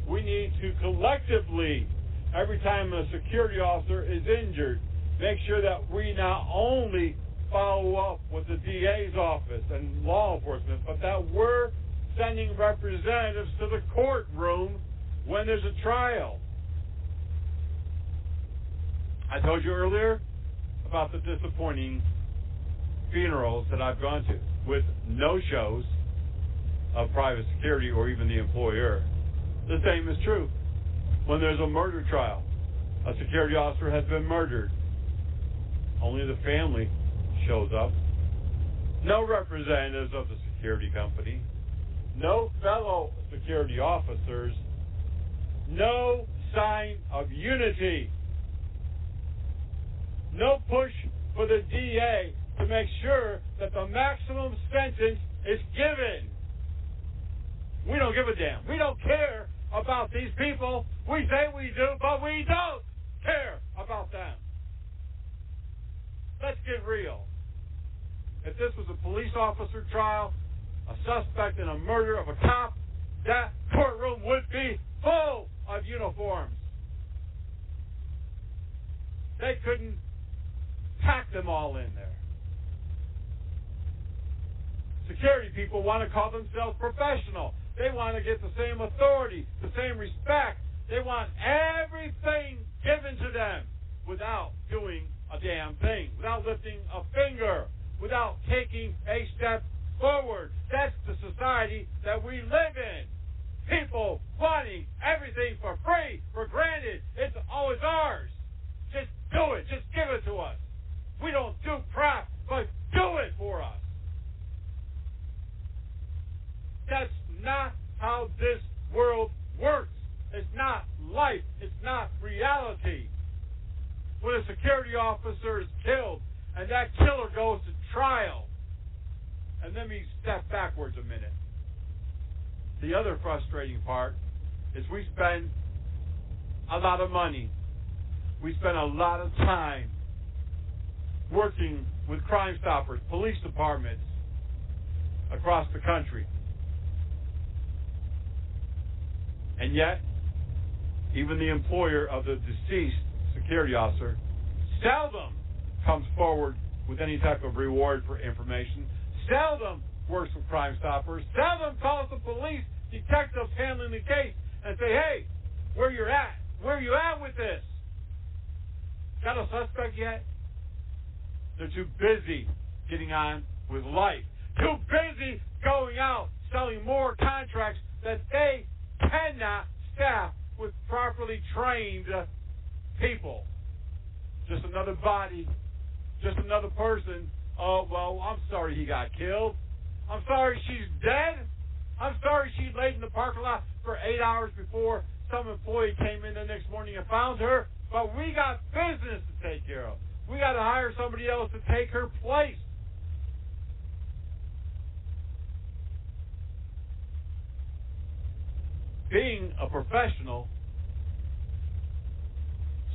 B: We need to collectively, every time a security officer is injured, make sure that we not only follow up with the DA's office and law enforcement, but that we're sending representatives to the courtroom when there's a trial. I told you earlier about the disappointing funerals that I've gone to with no shows of private security or even the employer. The same is true when there's a murder trial. A security officer has been murdered. Only the family shows up. No representatives of the security company. No fellow security officers. No sign of unity. No push for the DA to make sure that the maximum sentence is given. We don't give a damn. We don't care about these people. We say we do, but we don't care about them. Let's get real. If this was a police officer trial, a suspect in a murder of a cop, that courtroom would be full of uniforms. They couldn't pack them all in there. Security people want to call themselves professional. They want to get the same authority, the same respect. They want everything given to them without doing a damn thing, without lifting a finger, without taking a step forward. That's the society that we live in. People wanting everything for free, for granted. It's always ours. Just do it. Just give it to us. We don't do crap, but do it for us. That's not how this world works. It's not life. It's not reality. When a security officer is killed and that killer goes to trial, and let me step backwards a minute. The other frustrating part is we spend a lot of money. We spend a lot of time working with Crime Stoppers, police departments across the country. And yet, even the employer of the deceased security officer seldom comes forward with any type of reward for information, seldom works with Crime Stoppers, seldom calls the police detectives handling the case and say, hey, where you at with this? Got a suspect yet? They're too busy getting on with life, too busy going out selling more contracts that they cannot staff with properly trained people. Just another body, just another person. Oh, well, I'm sorry he got killed. I'm sorry she's dead. I'm sorry she laid in the parking lot for 8 hours before some employee came in the next morning and found her. But we got business to take care of. We got to hire somebody else to take her place. Being a professional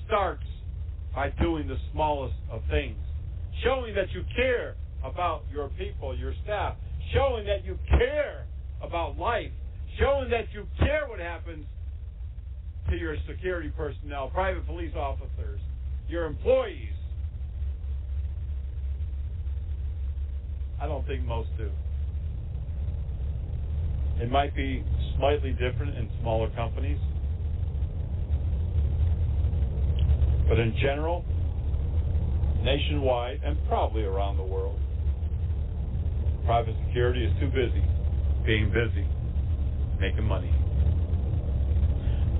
B: starts by doing the smallest of things, showing that you care about your people, your staff, showing that you care about life, showing that you care what happens to your security personnel, private police officers, your employees. I don't think most do. It might be slightly different in smaller companies, but in general, nationwide and probably around the world, private security is too busy being busy, making money.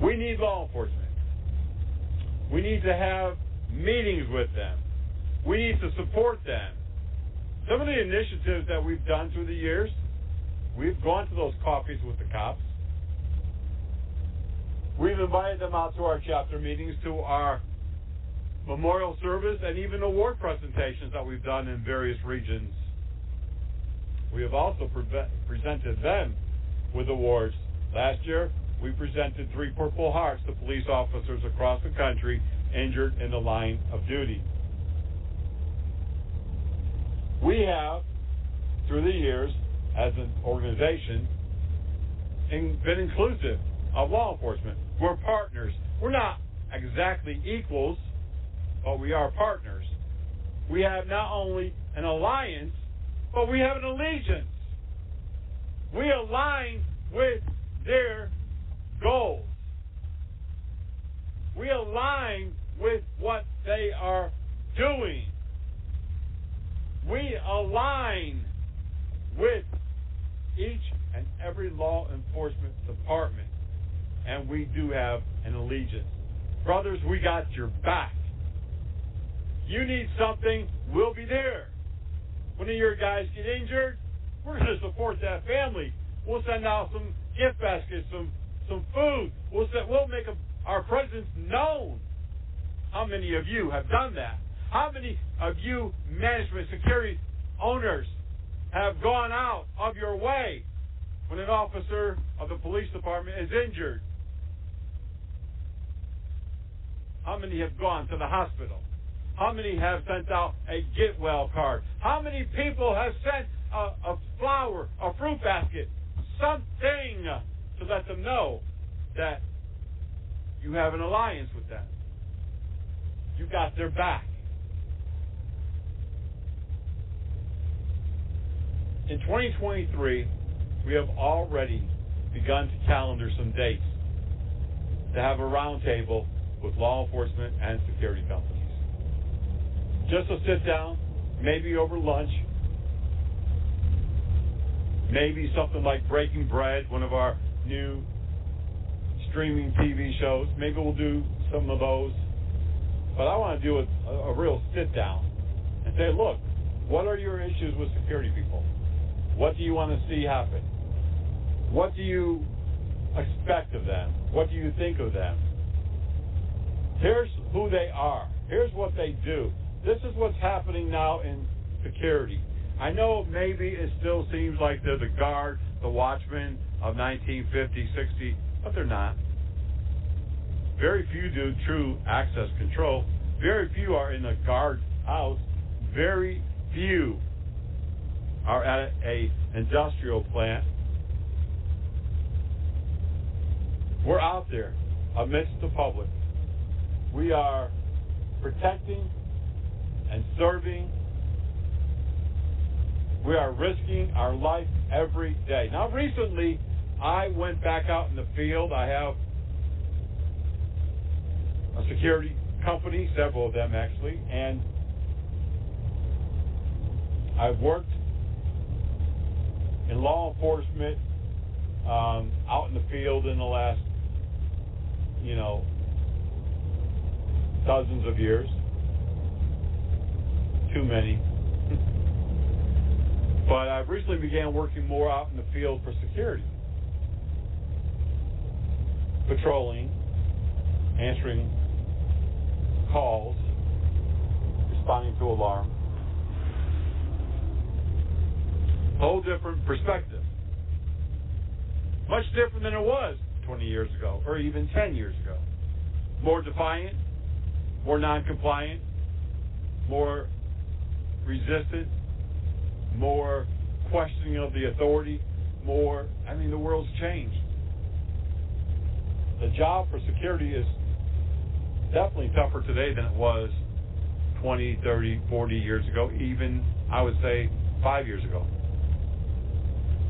B: We need law enforcement. We need to have meetings with them. We need to support them. Some of the initiatives that we've done through the years, we've gone to those coffees with the cops. We've invited them out to our chapter meetings, to our memorial service, and even award presentations that we've done in various regions. We have also presented them with awards. Last year, we presented 3 Purple Hearts to police officers across the country injured in the line of duty. We have, through the years, as an organization, been inclusive of law enforcement. We're partners. We're not exactly equals, but we are partners. We have not only an alliance, but we have an allegiance. We align with their goals. We align with what they are doing. We align with each and every law enforcement department, and we do have an allegiance. Brothers, we got your back. You need something, we'll be there. One of your guys get injured, we're going to support that family. We'll send out some gift baskets, some food. We'll make our presence known. How many of you have done that? How many of you management security owners have gone out of your way when an officer of the police department is injured? How many have gone to the hospital? How many have sent out a get well card? How many people have sent a flower, a fruit basket, something to let them know that you have an alliance with them? You got their back. In 2023, we have already begun to calendar some dates to have a roundtable with law enforcement and security companies. Just to sit down, maybe over lunch, maybe something like Breaking Bread, one of our new streaming TV shows. Maybe we'll do some of those. But I want to do a real sit down and say, look, what are your issues with security people? What do you want to see happen? What do you expect of them? What do you think of them? Here's who they are. Here's what they do. This is what's happening now in security. I know maybe it still seems like they're the guard, the watchman of 1950, 60, but they're not. Very few do true access control. Very few are in a guard house. very few are at a industrial plant. We're out there amidst the public. We are protecting and serving. We are risking our life every day. Now, recently, I went back out in the field. I have a security company, several of them actually, and I've worked in law enforcement out in the field in the last, dozens of years. Too many. But I've recently began working more out in the field for security. Patrolling, answering calls, responding to alarm. Whole different perspective. Much different than it was 20 years ago, or even 10 years ago. More defiant, more non-compliant, more resistant, more questioning of the authority, the world's changed. The job for security is definitely tougher today than it was 20, 30, 40 years ago, even, I would say, 5 years ago.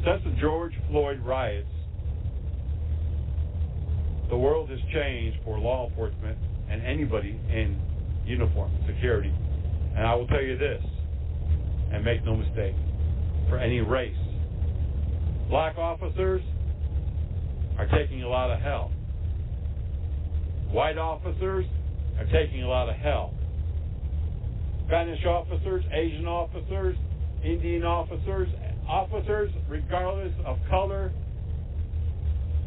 B: Since the George Floyd riots, the world has changed for law enforcement and anybody in uniform, security. And I will tell you this, and make no mistake, for any race, black officers are taking a lot of hell. White officers are taking a lot of hell. Spanish officers, Asian officers, Indian officers, regardless of color,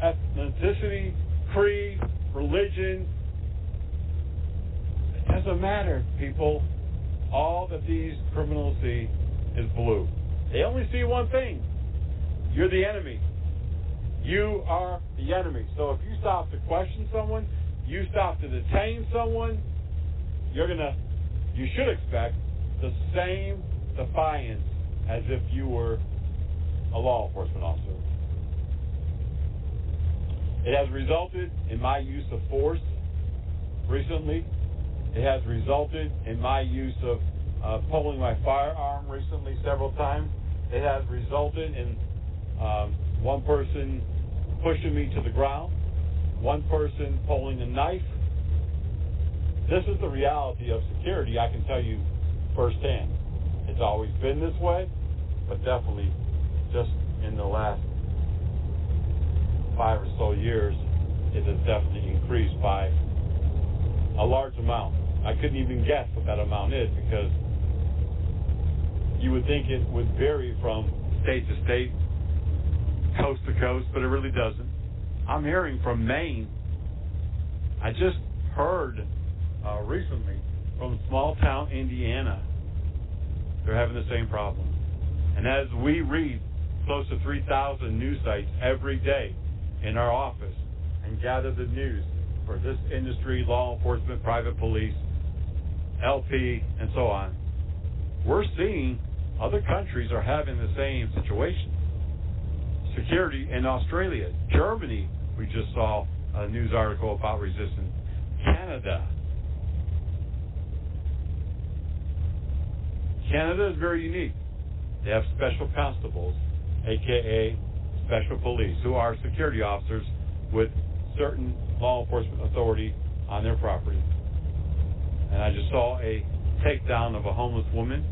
B: ethnicity, creed, religion, it doesn't matter, people. All that these criminals see is blue. They only see one thing. You're the enemy. You are the enemy. So if you stop to question someone, you stop to detain someone, you should expect the same defiance as if you were a law enforcement officer. It has resulted in my use of force recently. It has resulted in my use of pulling my firearm recently several times. It has resulted in one person pushing me to the ground, one person pulling a knife. This is the reality of security, I can tell you firsthand. It's always been this way, but definitely just in the last 5 or so years, it has definitely increased by a large amount. I couldn't even guess what that amount is because you would think it would vary from state to state, coast to coast, but it really doesn't. I'm hearing from Maine. I just heard recently from small town Indiana. They're having the same problem. And as we read close to 3,000 news sites every day in our office and gather the news for this industry, law enforcement, private police, LP, and so on, we're seeing other countries are having the same situation. Security in Australia, Germany, we just saw a news article about resistance. Canada is very unique. They have special constables, aka special police, who are security officers with certain law enforcement authority on their property. And I just saw a takedown of a homeless woman.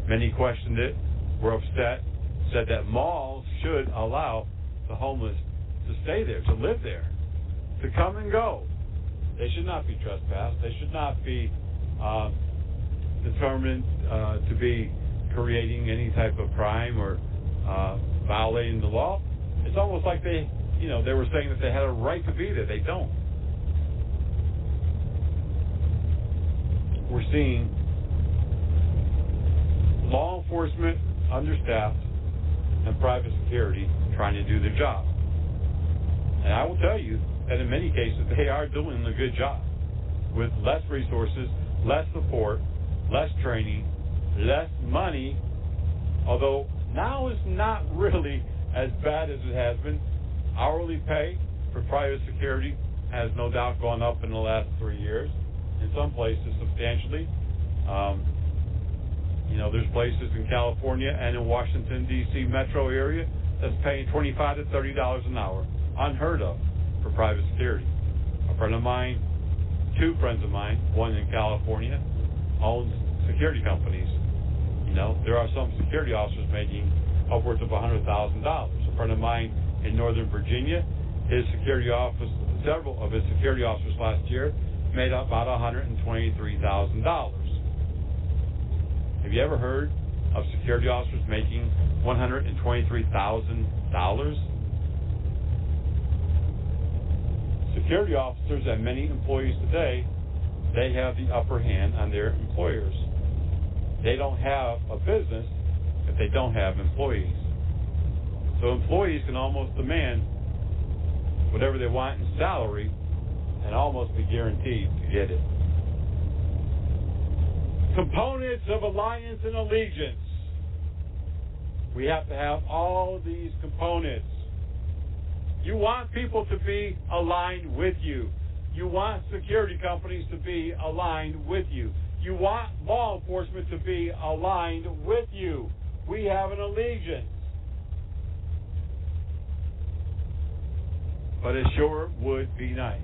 B: Many questioned it, were upset, said that malls should allow the homeless to stay there, to live there, to come and go. They should not be trespassed. They should not be determined to be creating any type of crime or violating the law. It's almost like they were saying that they had a right to be there. They don't. We're seeing law enforcement understaffed and private security trying to do their job. And I will tell you that in many cases they are doing a good job with less resources, less support, less training, less money, although now is not really as bad as it has been. Hourly pay for private security has no doubt gone up in the last 3 years, in some places substantially. There's places in California and in Washington, D.C. metro area that's paying $25 to $30 an hour. Unheard of for private security. A friend of mine, two friends of mine, one in California, owns security companies. There are some security officers making upwards of $100,000. A friend of mine in Northern Virginia, several of his security officers last year made up about $123,000. Have you ever heard of security officers making $123,000? Security officers and many employees today, they have the upper hand on their employers. They don't have a business if they don't have employees. So employees can almost demand whatever they want in salary and almost be guaranteed to get it. Components of alliance and allegiance. We have to have all of these components. You want people to be aligned with you. You want security companies to be aligned with you. You want law enforcement to be aligned with you. We have an allegiance. But it sure would be nice.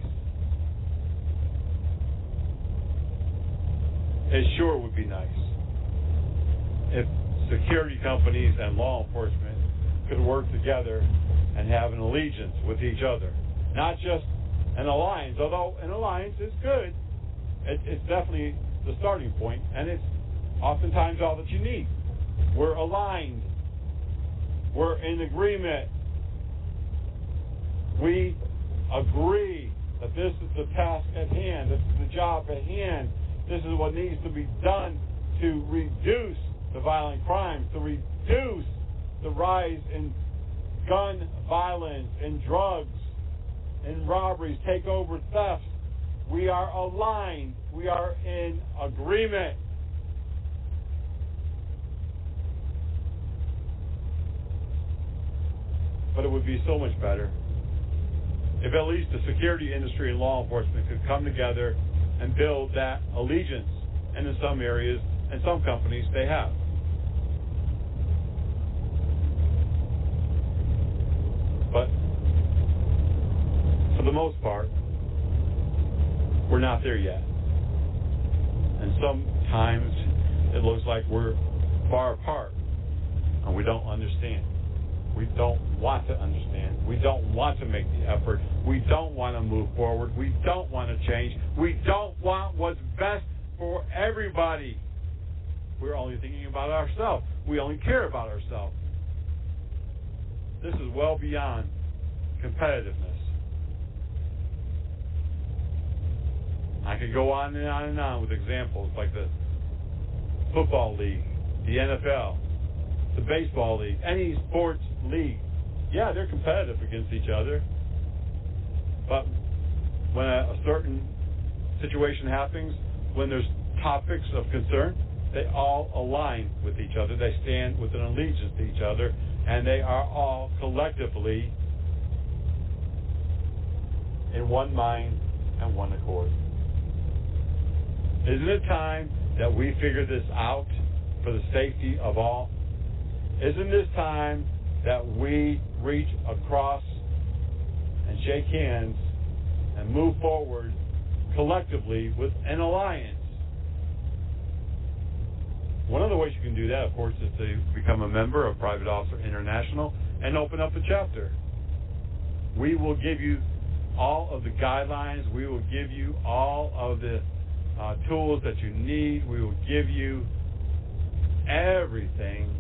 B: It sure would be nice if security companies and law enforcement could work together and have an allegiance with each other. Not just an alliance, although an alliance is good. It's definitely the starting point, and it's oftentimes all that you need. We're aligned. We're in agreement. We agree that this is the task at hand, this is the job at hand, this is what needs to be done to reduce the violent crimes, to reduce the rise in gun violence, in drugs, in robberies, takeover thefts. We are aligned. We are in agreement. But it would be so much better if at least the security industry and law enforcement could come together and build that allegiance. And in some areas and some companies, they have. But for the most part, we're not there yet. And sometimes it looks like we're far apart and we don't understand. We don't want to understand. We don't want to make the effort. We don't want to move forward. We don't want to change. We don't want what's best for everybody. We're only thinking about ourselves. We only care about ourselves. This is well beyond competitiveness. I could go on and on and on with examples like the football league, the NFL, the baseball league, any sports league. Yeah, they're competitive against each other. But when a certain situation happens, when there's topics of concern, they all align with each other. They stand with an allegiance to each other, and they are all collectively in one mind and one accord. Isn't it time that we figure this out for the safety of all? Isn't this time that we reach across and shake hands and move forward collectively with an alliance? One of the ways you can do that, of course, is to become a member of Private Officer International and open up a chapter. We will give you all of the guidelines. We will give you all of the tools that you need. We will give you everything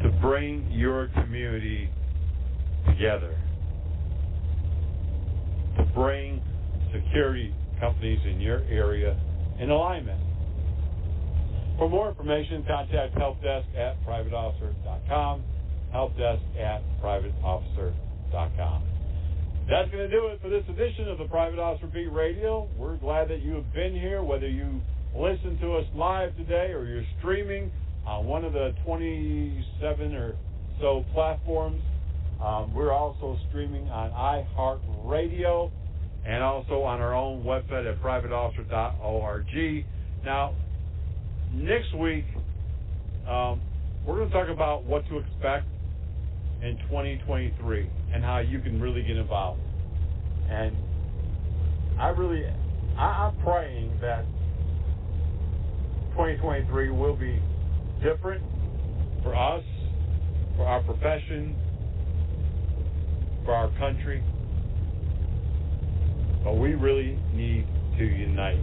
B: to bring your community together, to bring security companies in your area in alignment. For more information, contact helpdesk@privateofficer.com, helpdesk@privateofficer.com. That's going to do it for this edition of the Private Officer Beat Radio. We're glad that you have been here, whether you listen to us live today or you're streaming on one of the 27 or so platforms. We're also streaming on iHeartRadio and also on our own website at privateofficer.org. Now, next week, we're going to talk about what to expect in 2023 and how you can really get involved. And I'm praying that 2023 will be different for us, for our profession, for our country. But we really need to unite.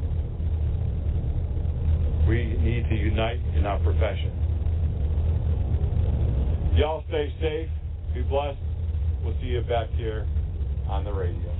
B: We need to unite in our profession. Y'all stay safe. Be blessed. We'll see you back here on the radio.